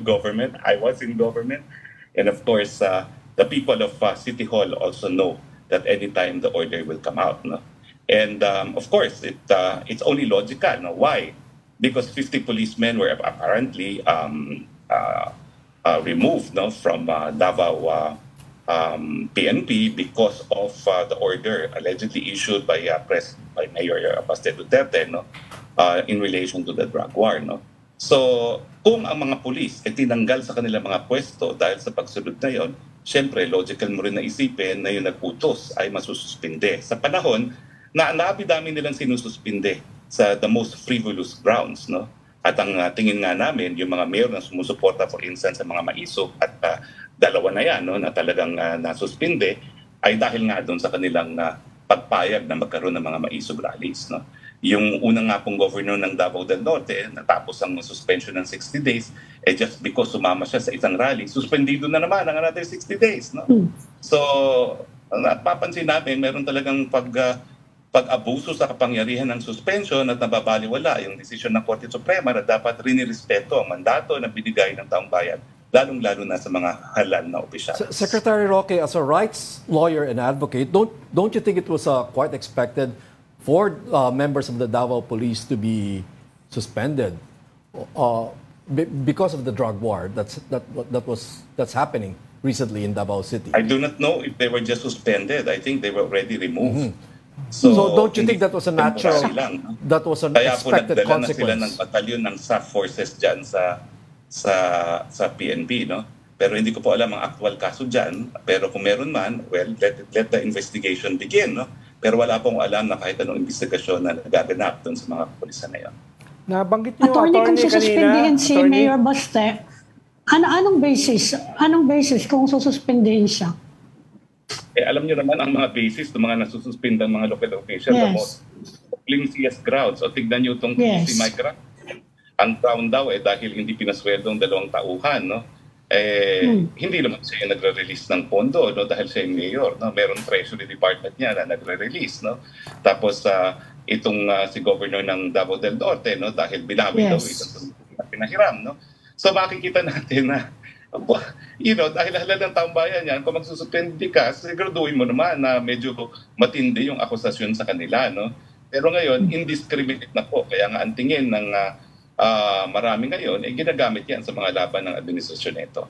government. I was in government. And of course, the people of City Hall also know that anytime the order will come out. No? And of course, it's only logical. No? Why? Because 50 policemen were apparently removed no, from Davao PNP because of the order allegedly issued by Mayor Baste Duterte no? In relation to the drug war. No? So, kung ang mga pulis ay tinanggal sa kanilang mga pwesto dahil sa pagsunod na yon, syempre, logical mo rin na isipin na yung nagputos ay masususpinde. Sa panahon na napidami nilang sinususpinde sa the most frivolous grounds. No? At ang tingin nga namin, yung mga mayor na sumusuporta for instance sa mga maisog at dalawa na yan no, na talagang nasuspinde ay dahil nga doon sa kanilang pagpayag na magkaroon ng mga maisog rallies. No? Yung unang nga pong governor ng Davao del Norte, natapos ang suspension ng 60 days, just because sumama siya sa isang rally, suspendido na naman ang another 60 days. No? So, napapansin namin, meron talagang pag-abuso sa kapangyarihan ng suspension at nababaliwala yung desisyon ng Korte Suprema na dapat rinirespeto ang mandato na binigay ng taong bayan, lalong-lalo na sa mga halal na opisyal. Secretary Roque, as a rights lawyer and advocate, don't you think it was quite expected for members of the Davao Police to be suspended because of the drug war that's happening recently in Davao City? I do not know if they were just suspended. I think they were already removed. So don't you think that was a natural, that was an expected consequence? Kaya po nagdala na sila ng batalyon ng SAF forces dyan sa PNP, no? Pero hindi ko po alam ang actual kaso dyan. Pero kung meron man, well, let the investigation begin, no? Pero wala pong alam na kahit anong investigasyon na nagaganap doon sa mga kapulisan na yan. Nabanggit niyo, Attorney, kung kanina, sususpindihin si Mayor Baste, anong basis kung sususpindihin siya? Alam niyo naman ang mga basis ng mga nasususpindang mga local officials. Yes. The most flimsiest crowds. O tignan niyo itong si Mike Rack. Ang crown daw dahil hindi pinasweldong 2 tauhan, no? Hindi naman siya nagre-release ng pondo no, dahil siya yung mayor. No? Meron Treasury Department niya na nagre-release. No? Tapos itong si Governor ng Davao del Norte no, dahil binabi daw itong pinahiram. No? So makikita natin na dahil halal ng taong bayan yan, kung magsususpindi ka, siguraduhin mo naman na medyo matindi yung akusasyon sa kanila. No? Pero ngayon, indiscriminate na po. Kaya nga ang tingin ng marami ngayon, ginagamit yan sa mga laban ng administrasyon nito.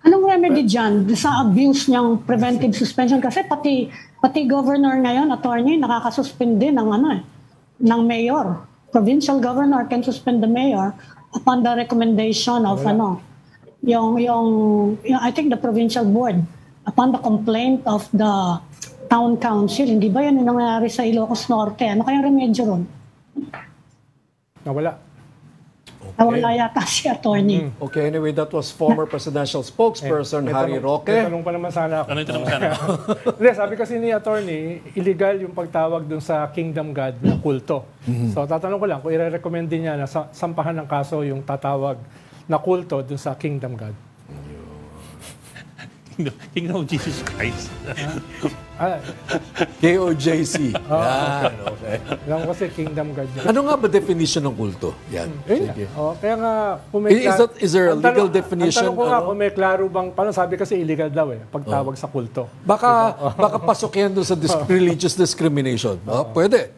Anong remedy dyan sa abuse niyang preventive suspension? Kasi pati governor ngayon, attorney, nakakasuspindi ng mayor. Provincial governor can suspend the mayor upon the recommendation of I think the provincial board, upon the complaint of the town council. Hindi ba yan yung nangyari sa Ilocos Norte? Ano kayang remedyo ron? Nawala. Okay. Nawala yata si attorney. Okay, anyway, that was former presidential spokesperson Harry Roque. Tanong pa naman sana ako. Ano yung tanong sana? Hindi, sabi kasi ni attorney, illegal yung pagtawag dun sa Kingdom God na kulto. So tatanong ko lang, kung i-recommend din niya na sampahan ng kaso yung tatawag na kulto dun sa Kingdom God. Kingdom of Jesus Christ. KOJC. Yan, okay. Alam ko kasi Kingdom God. Ano nga ba definition ng kulto? Yan. Sige. Kaya nga, Is there a legal definition? Ang tanong ko nga, kung may klaro bang, paano sabi kasi illegal daw pagtawag sa kulto. Baka pasok yan doon sa religious discrimination. Pwede.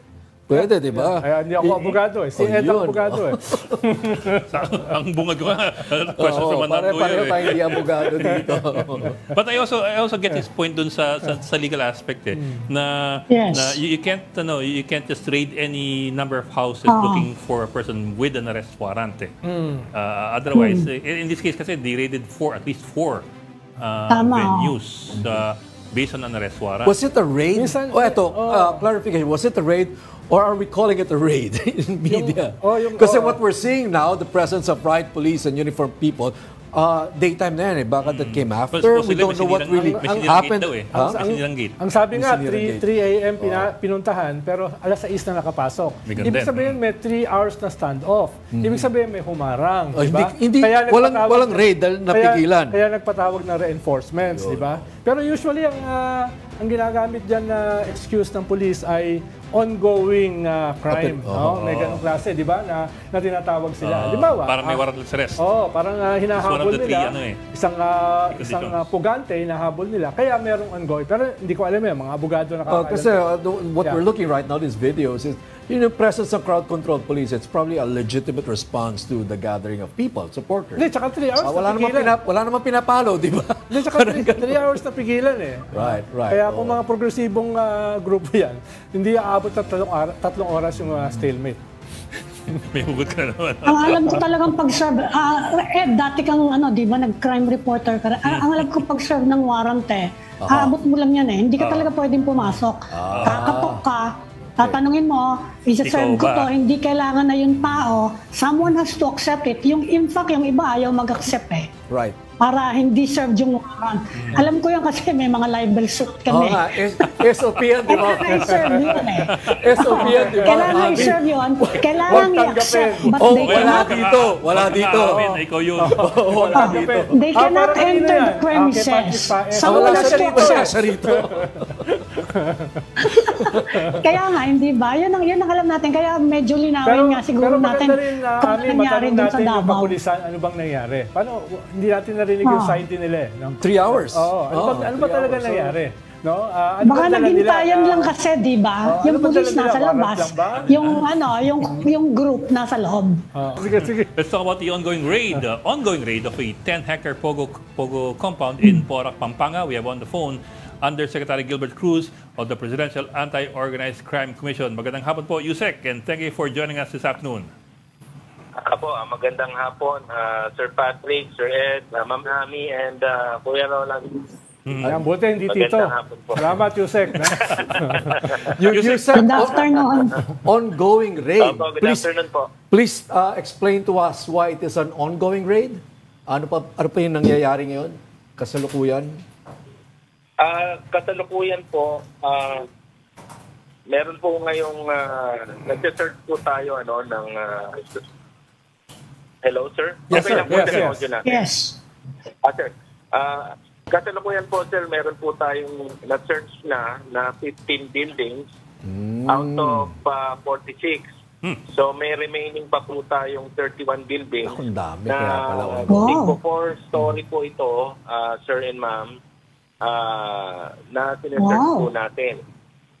Pwede, di ba? Kaya hindi ako abogado eh. Si Ed ang abogado eh. Ang bungad ko nga. Question from another Pare-pareho lawyer. tayo hindi abogado dito. But I also get his point dun sa legal aspect na Yes. you can't just raid any number of houses looking for a person with an arrest warrant. Otherwise, in this case kasi they raided at least four venues based on an arrest warrant. Was it a raid? Minsan- Clarification. Was it a raid or are we calling it a raid in media? Yung- Kasi what we're seeing now, the presence of riot police and uniformed people, daytime na yan eh. Baka that came after. We don't know what really happened. Ang sabi nga, May 3 a.m. pinuntahan, pero alas 6 na nakapasok. May ganun Ibig din. sabihin, may 3 hours na standoff. Ibig sabihin, may humarang. Oh, Diba? hindi- walang raid dahil napigilan. Kaya nagpatawag ng reinforcements, di ba? Pero usually, ang ginagamit dyan na excuse ng police ay ongoing crime. May ganung klase, di ba? Na tinatawag sila. Halimbawa, Parang may warrantless arrest. parang hinahabol It's one of the three, nila. Isang pugante, hinahabol nila. Kaya merong ongoing. Pero hindi ko alam mga abogado na Kasi what we're looking right now, these videos, is presence of crowd control police. It's probably a legitimate response to the gathering of people, supporters. Hindi, tsaka 3 hours Wala namang pinapalo, di ba? Hindi, tsaka 3 hours na pigilan eh. Right. Kaya kung mga progresibong grupo yan, hindi aabot na 3 oras yung stalemate. May hugot ka na naman. Ang alam ko talagang pag-serve, dati kang di ba, nag-crime reporter ka. Ang alam ko pag-serve ng warrant aabot mo lang yan eh. Hindi ka talaga pwedeng pumasok. Kakatok ka, tatanungin mo, isa-serve ko to, hindi kailangan na yung tao, someone has to accept it. In fact, yung iba ayaw mag-accept eh. Right. Para hindi serve yung warrant. Alam ko yan kasi may mga libel suit kami. SOP yan, di ba? Kailangan i-serve yun eh. SOP yan, di ba? Kailangan i-serve yun. Kailangan i-accept. But they cannot. Wala dito. Ikaw yun. Wala dito. They cannot enter the premises. Someone Wala has to accept. siya rito. Kaya nga, hindi ba? Yan ang alam natin. Kaya medyo linawin nga siguro natin kung ano nangyari dun sa yung Davao. kapulisan, ano bang nangyari? Paano, hindi natin narinig yung side nila eh. No? 3 hours. Ano ba talaga nangyari? No? Baka naghintayan lang kasi, di ba? Yung police nasa labas, yung group nasa loob. Sige. Let's talk about the ongoing raid. Ongoing raid of a 10-hectare Pogo compound in Porac, Pampanga. We have on the phone Undersecretary Gilbert Cruz of the Presidential Anti-Organized Crime Commission. Magandang hapon po, Yusek, and thank you for joining us this afternoon. Ako, magandang hapon, Sir Patrick, Sir Ed, Ma'am Ami, and Kuya Roland. Ayan, buti hindi Tito. Magandang hapon po. Salamat, Yusek. Yusek, Good afternoon. ongoing raid. Good afternoon po. Please explain to us why it is an ongoing raid. Ano pa yung nangyayari ngayon? Kasalukuyan? Kasalukuyan po, meron po ngayong nag-search po tayo ng hello, sir? Yes, okay sir. lang po Yes, yung yes. audio natin. Yes. Sir, kasalukuyan po, sir, meron po tayong na-search na 15 buildings out of 46. So may remaining pa po tayong 31 buildings. Ang dami na kaya pala. Wow. 4-story po ito, sir and ma'am, na sinesearch po natin.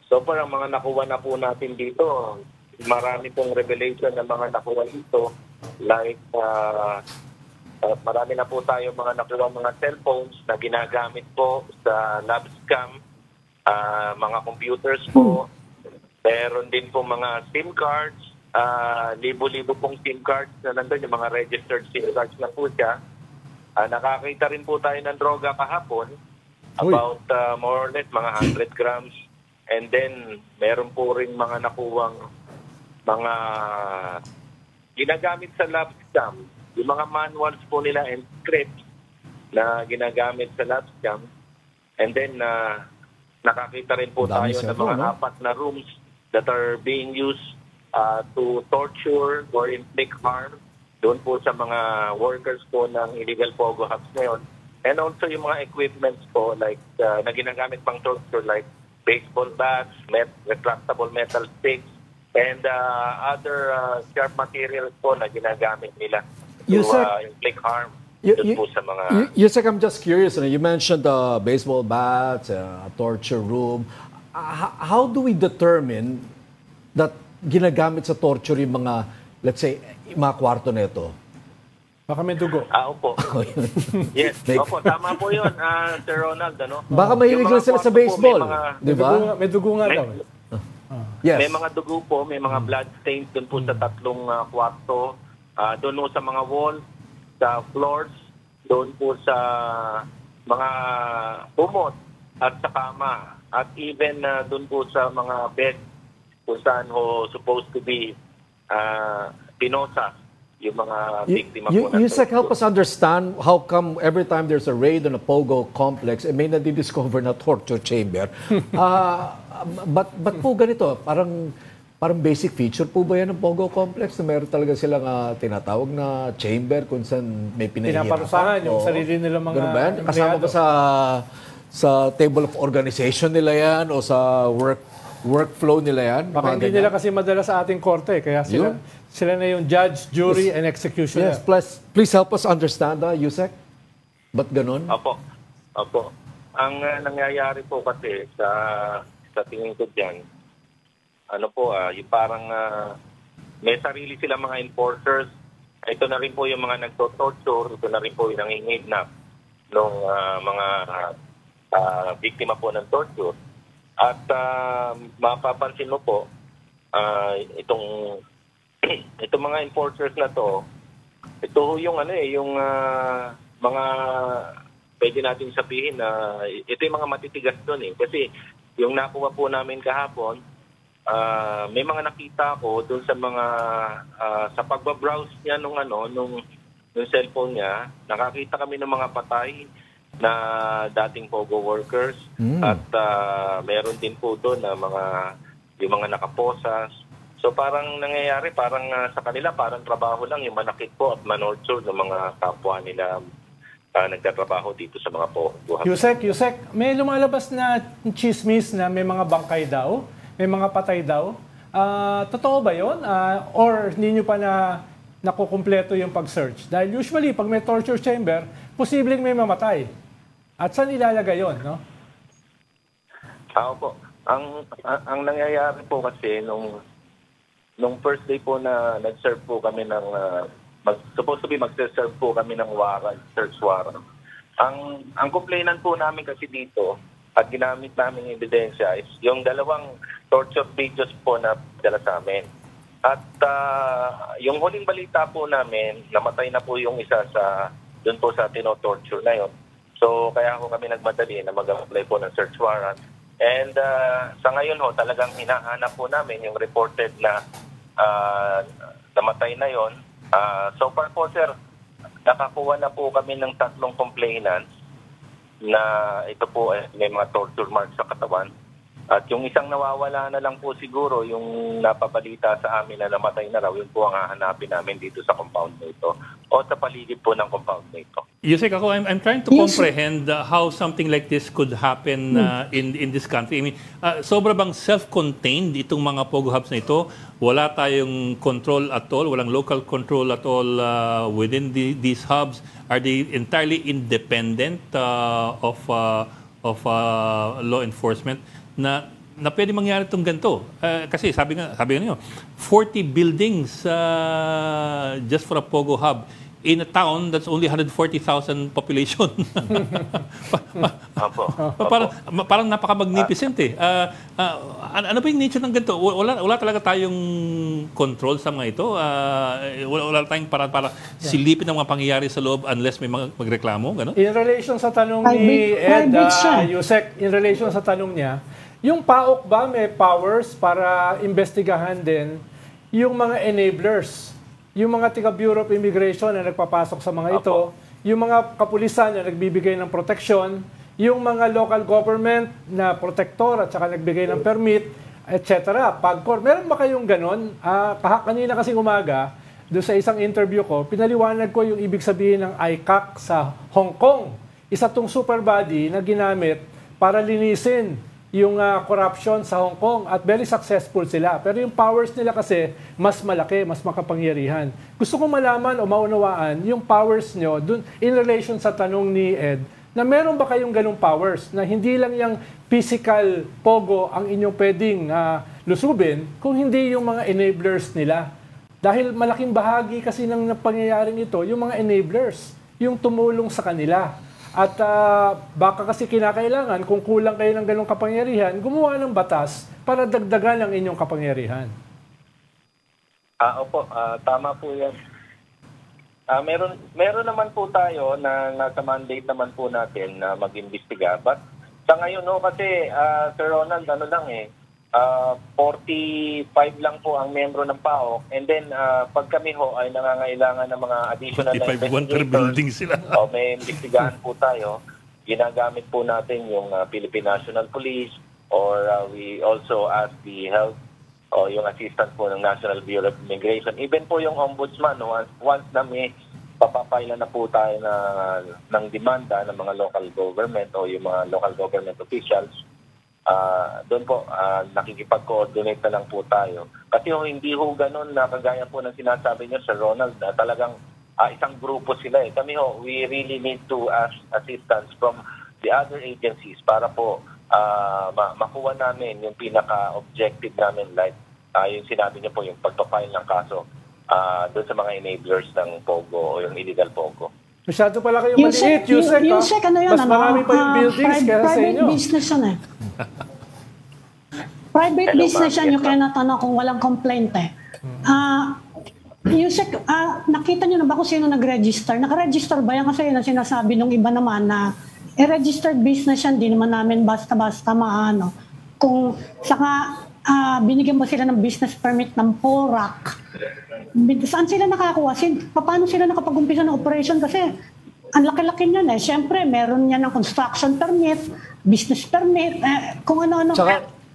So parang mga nakuha na po natin dito, marami pong revelation ng mga nakuha dito. Like, marami na po tayo mga nakuha mga cellphones na ginagamit po sa lab scam, mga computers po. Meron din po mga SIM cards, libo-libo pong SIM cards na nandun, yung mga registered SIM cards na po siya. Nakakita rin po tayo ng droga kahapon, about more or less mga 100 grams. And then, meron po rin mga nakuwang mga ginagamit sa lab scam. Yung mga manuals po nila and scripts na ginagamit sa lab scam. And then, nakakita rin po tayo ng mga 4 na rooms that are being used to torture or inflict harm doon po sa mga workers po ng illegal Pogo hubs ngayon. And also yung mga equipments po like na ginagamit pang torture like baseball bats, retractable metal sticks, and other sharp materials po na ginagamit nila to inflict harm doon po sa mga... Yusek, I'm just curious. You mentioned baseball bats, a torture room. How do we determine that ginagamit sa torture yung mga, let's say, mga kwarto na ito? Baka may dugo. Opo. Yes, opo, tama po yun, Sir Ronald. Ano? Baka mahilig lang sila sa baseball. Di ba? May dugo nga daw. Yes. May mga dugo po, may mga blood stains doon po sa tatlong kwarto, doon po sa mga walls, sa floors, doon po sa mga kumot at sa kama, at even doon po sa mga bed kung saan ho supposed to be pinosa yung mga biktima po. Yusek, help us understand how come every time there's a raid on a Pogo complex, may nadidiscover na torture chamber. But po ganito, parang basic feature po ba yan ng Pogo complex na meron talaga silang tinatawag na chamber kung saan may pinahihirapan? Pinaparusahan yung sarili nila mga ganun ba yan? Kasama ba sa table of organization nila yan o sa workflow nila yan? Baka hindi nila kasi madala sa ating korte, kaya sila na yung judge, jury, and executioner. Yes, please help us understand, Yusek. Ba't ganun? Opo. Ang nangyayari po kasi sa tingin ko dyan, yung parang may sarili silang mga enforcers. Ito na rin po yung mga nagto-torture, ito na rin po yung nangingidnap ng mga biktima po ng torture. At mapapansin mo po, itong mga enforcers na to, ito yung yung mga pwede natin sabihin na ito yung mga matitigas doon kasi yung nakuha po namin kahapon, may mga nakita ko doon sa mga sa pagbabrowse niya nung cellphone niya, nakakita kami ng mga patay na dating Pogo workers at meron din po doon na yung mga nakaposas. So parang nangyayari, parang sa kanila, parang trabaho lang yung manakit po at manorture ng mga kapwa nila nagtatrabaho dito sa mga Pogo. Yusek, may lumalabas na chismis na may mga bangkay daw, may mga patay daw. Totoo ba yun? Or hindi nyo pa nakukumpleto yung pag-search? Dahil usually, pag may torture chamber, posibleng may mamatay. At saan ilalagay yun, no? Opo. Ang nangyayari po kasi nung first day po na nag-serve po kami ng supposed to be mag-serve po kami ng warrant, search warrant. Ang complainant po namin kasi dito at ginamit namin yung ebidensya is yung dalawang torture videos po na dala sa amin. At yung huling balita po namin, namatay na po yung isa doon po sa tino-torture na yon. So kaya ho kami nagmadali na mag-apply po ng search warrant. And sa ngayon ho, talagang hinahanap po namin yung reported na namatay na yon. So far po sir, nakakuha na po kami ng 3 complainants na ito po may mga torture marks sa katawan. At yung isang nawawala na lang po siguro, yung napabalita sa amin na namatay na raw, yun po ang hahanapin namin dito sa compound na ito o sa paligid po ng compound na ito. Yusek, I'm trying to comprehend how something like this could happen in this country. I mean, sobra bang self-contained itong mga Pogo hubs na ito? Wala tayong control at all? Walang local control at all within these hubs? Are they entirely independent of law enforcement? Na pwede mangyari itong ganito. Kasi sabi nga niyo, 40 buildings just for a Pogo hub in a town that's only 140,000 population. Parang napaka-magnificent eh. Ano ba yung nature ng ganito? Wala talaga tayong control sa mga ito? Wala tayong para silipin ang mga pangyayari sa loob unless may magreklamo? Ganun? In relation sa tanong ni Ed, Yusek, in relation sa tanong niya, yung PAOK ba may powers para investigahan din yung mga enablers, yung mga taga-Bureau of Immigration na nagpapasok sa mga ito, yung mga kapulisan na nagbibigay ng proteksyon, yung mga local government na protector at saka nagbigay ng permit, etc. PAGCOR. Meron ba kayong ganon? Kanina kasing umaga, doon sa isang interview ko, pinaliwanag ko yung ibig sabihin ng ICAC sa Hong Kong. Isa tong super body na ginamit para linisin yung corruption sa Hong Kong at very successful sila. Pero yung powers nila kasi mas malaki, mas makapangyarihan. Gusto kong malaman o maunawaan yung powers nyo dun, in relation sa tanong ni Ed na meron ba kayong ganung powers na hindi lang yung physical pogo ang inyong pwedeng lusubin, kung hindi yung mga enablers nila. Dahil malaking bahagi kasi ng pangyayaring ito, yung mga enablers, yung tumulong sa kanila. At baka kasi kinakailangan, kung kulang kayo ng ganung kapangyarihan, gumawa ng batas para dagdagan ang inyong kapangyarihan. Opo, tama po yan. Meron naman po tayo na nasa mandate naman po natin na mag-imbestiga. But sa ngayon, kasi Sir Ronald, 45 lang po ang membro ng PAOK. And then, pag kami ay nangangailangan ng mga additional na building sila. May imbestigahan po tayo. Ginagamit po natin yung Philippine National Police or we also ask the health o yung assistant po ng National Bureau of Immigration. Even po yung ombudsman, once na may papapaila na po tayo ng demanda ng mga local government o yung mga local government officials, doon po nakikipag-coordinate na lang po tayo. Kasi hindi ho ganun na kagaya po ng sinasabi niyo, Sir Ronald, na talagang isang grupo sila. Kami we really need to ask assistance from the other agencies para po makuha namin yung pinaka-objective namin, like yung sinabi niyo po, yung pagpapile ng kaso doon sa mga enablers ng POGO o yung illegal POGO. Masyado pala kayo maliit, Yusek. Yusek, ano yun? Mas marami pa yung buildings kaya sa inyo. Private business yan Private business yan, you cannot kung walang complaint Yusek, nakita niyo na ba kung sino nag-register? Naka-register ba yan? Kasi yun ang sinasabi nung iba naman na registered business yan, di naman namin basta-basta maano. Kung saka binigyan mo sila ng business permit ng PORAC, saan sila nakakuha? Paano sila nakapag-umpisa ng operation? Kasi ang laki-laki niyan Siyempre, meron yan ng construction permit, business permit, kung ano-ano.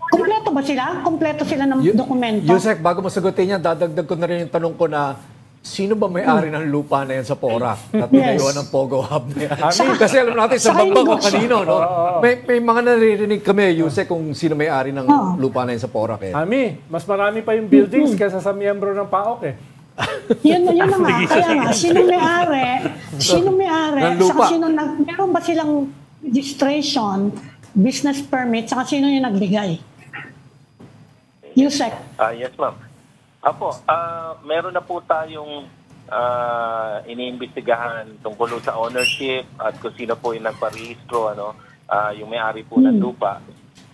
Kompleto ba sila? Kompleto sila ng dokumento? Yusek, bago mo sagutin yan, dadagdag ko na rin yung tanong ko na sino ba may-ari ng lupa na yan sa PORAC na tinayuan ng Pogo Hub na yan? Kasi alam natin sa Bambang o kanino, no? May mga naririnig kami, Yusek, kung sino may-ari ng lupa na yan sa PORAC. Ami, mas marami pa yung buildings kaysa sa miyembro ng PAOK Yun na nga. Kaya nga, sino may-ari, saka meron ba silang registration, business permit, saka sino yung nagbigay? Yusek. Yes, ma'am. Meron na po tayong iniimbestigahan tungkol sa ownership at kung sino po yung nagparehistro, yung may-ari po ng lupa.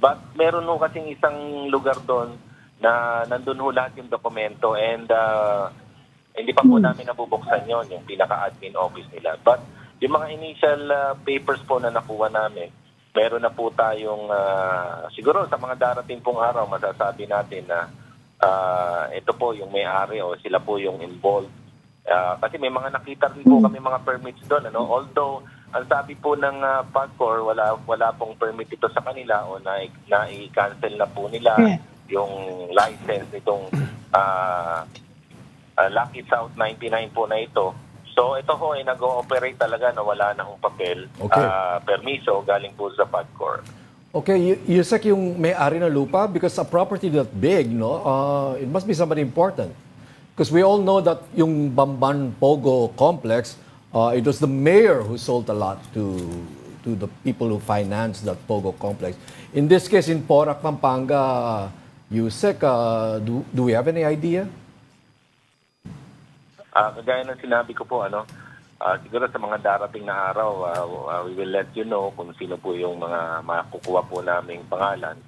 But meron po kasing isang lugar doon na nandun ho lahat yung dokumento and hindi pa po namin nabubuksan yon yung pinaka-admin office nila. But yung mga initial papers po na nakuha namin, meron na po tayong, siguro sa mga darating pong araw, masasabi natin na ito po yung may-ari o sila po yung involved. Kasi may mga nakita rin po kami mga permits doon. Although, ang sabi po ng PAGCOR, wala pong permit ito sa kanila o na-i-cancel na po nila yung license nitong Lucky South 99 po na ito. So ito ho ay nag-ooperate talaga na wala na hong papel, permiso galing po sa PAGCOR. Okay, Yusek, yung may-ari ng lupa, because a property that big, it must be somebody important. Because we all know that yung Bamban Pogo complex, it was the mayor who sold a lot to the people who financed that Pogo complex. In this case, in Porac, Pampanga, Yusek, do we have any idea? Kagaya ng sinabi ko po, siguro sa mga darating na araw, we will let you know kung sino po yung mga makukuha po naming pangalan.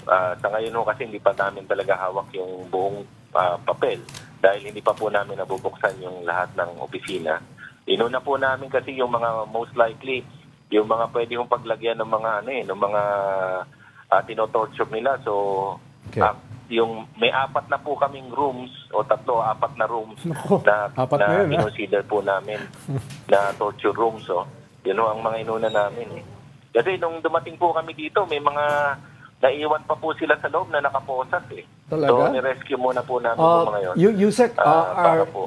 Sa ngayon kasi hindi pa namin talaga hawak yung buong papel dahil hindi pa po namin nabubuksan yung lahat ng opisina. Inuna po namin kasi yung mga most likely, yung mga pwede yung paglagyan ng mga ng mga tinotorture nila. So, yung may 4 na po kaming rooms o 4 na rooms na consider po namin na torture rooms. Yun ang mga inuna namin. Kasi nung dumating po kami dito, may mga naiwan pa po sila sa loob na nakaposas Talaga? So, ni-rescue muna po namin yung mga yun. Yusek,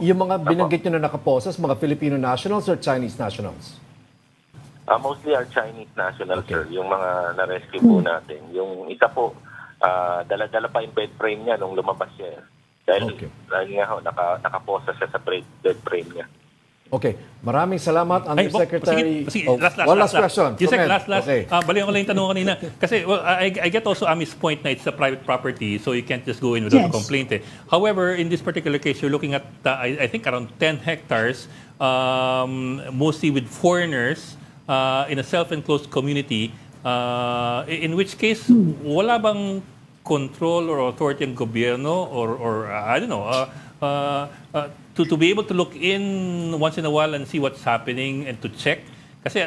yung mga binanggit nyo na nakaposas, mga Filipino nationals or Chinese nationals? Mostly are Chinese nationals, sir. Yung mga na-rescue po natin. Yung isa po, dala-dala pa yung bed frame niya nung lumabas siya. Dahil nga nakaposa siya sa bed frame niya. Okay, maraming salamat, Undersecretary. Sige, Oh, last one last question. Yusek, Comment. last. Okay. Balikan ko lang yung tanong kanina. Kasi well, I get also Ami's point na it's a private property, so you can't just go in without a complaint. However, in this particular case, you're looking at, I think, around 10 hectares, mostly with foreigners, in a self-enclosed community, in which case, wala bang control or authority ng gobyerno or I don't know, to be able to look in once in a while and see what's happening and to check. Kasi,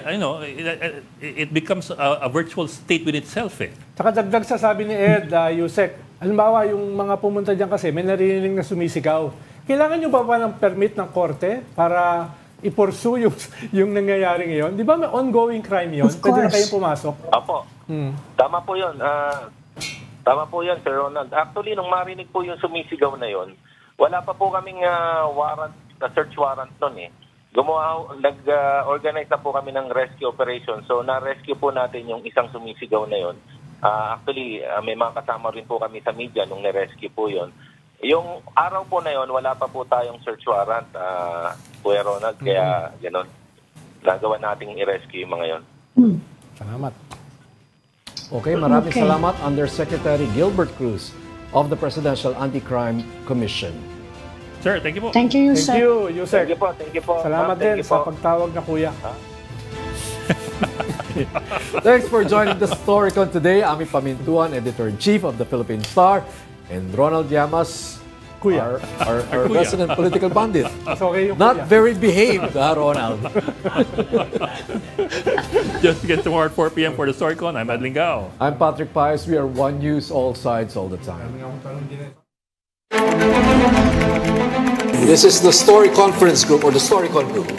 it becomes a virtual state within itself eh. Saka dagdag sa sabi ni Ed, Yusek, halimbawa yung mga pumunta dyan kasi may narinig na sumisigaw. Kailangan nyo ba ng permit ng korte para i-pursue yung nangyayari ngayon? Di ba may ongoing crime yun? Pwede na kayong pumasok? Opo. Tama po yun. Tama po yan, Sir Ronald. Actually, nung marinig po yung sumisigaw na yun, wala pa po kaming warrant, search warrant nun eh. Nag-organize na po kami ng rescue operation. So, na-rescue po natin yung isang sumisigaw na yun. Actually, may mga kasama rin po kami sa media nung na-rescue po yun. Yung araw po na yun, wala pa po tayong search warrant, Kuya Ronald. Kaya, gano'n. Nagawa nating i-rescue yung mga yun. Salamat. Okay, maraming salamat, Undersecretary Gilbert Cruz of the Presidential Anti-Crime Commission. Sir, thank you po. Thank you, Yusek. Thank you, Yusek. Thank you po. Salamat din sa pagtawag na kuya. Thanks for joining the Storycon today. Ami Pamintuan, Editor-in-Chief of the Philippine Star, and Ronald Llamas, Kuya. our resident political bandit. Okay yung Not kuya. very behaved, Ronald. Just get tomorrow at 4 p.m. for the Storycon. I'm Ed Lingao. I'm Patrick Paez. We are One News, all sides, all the time. This is the Story Conference Group or the Storycon Group.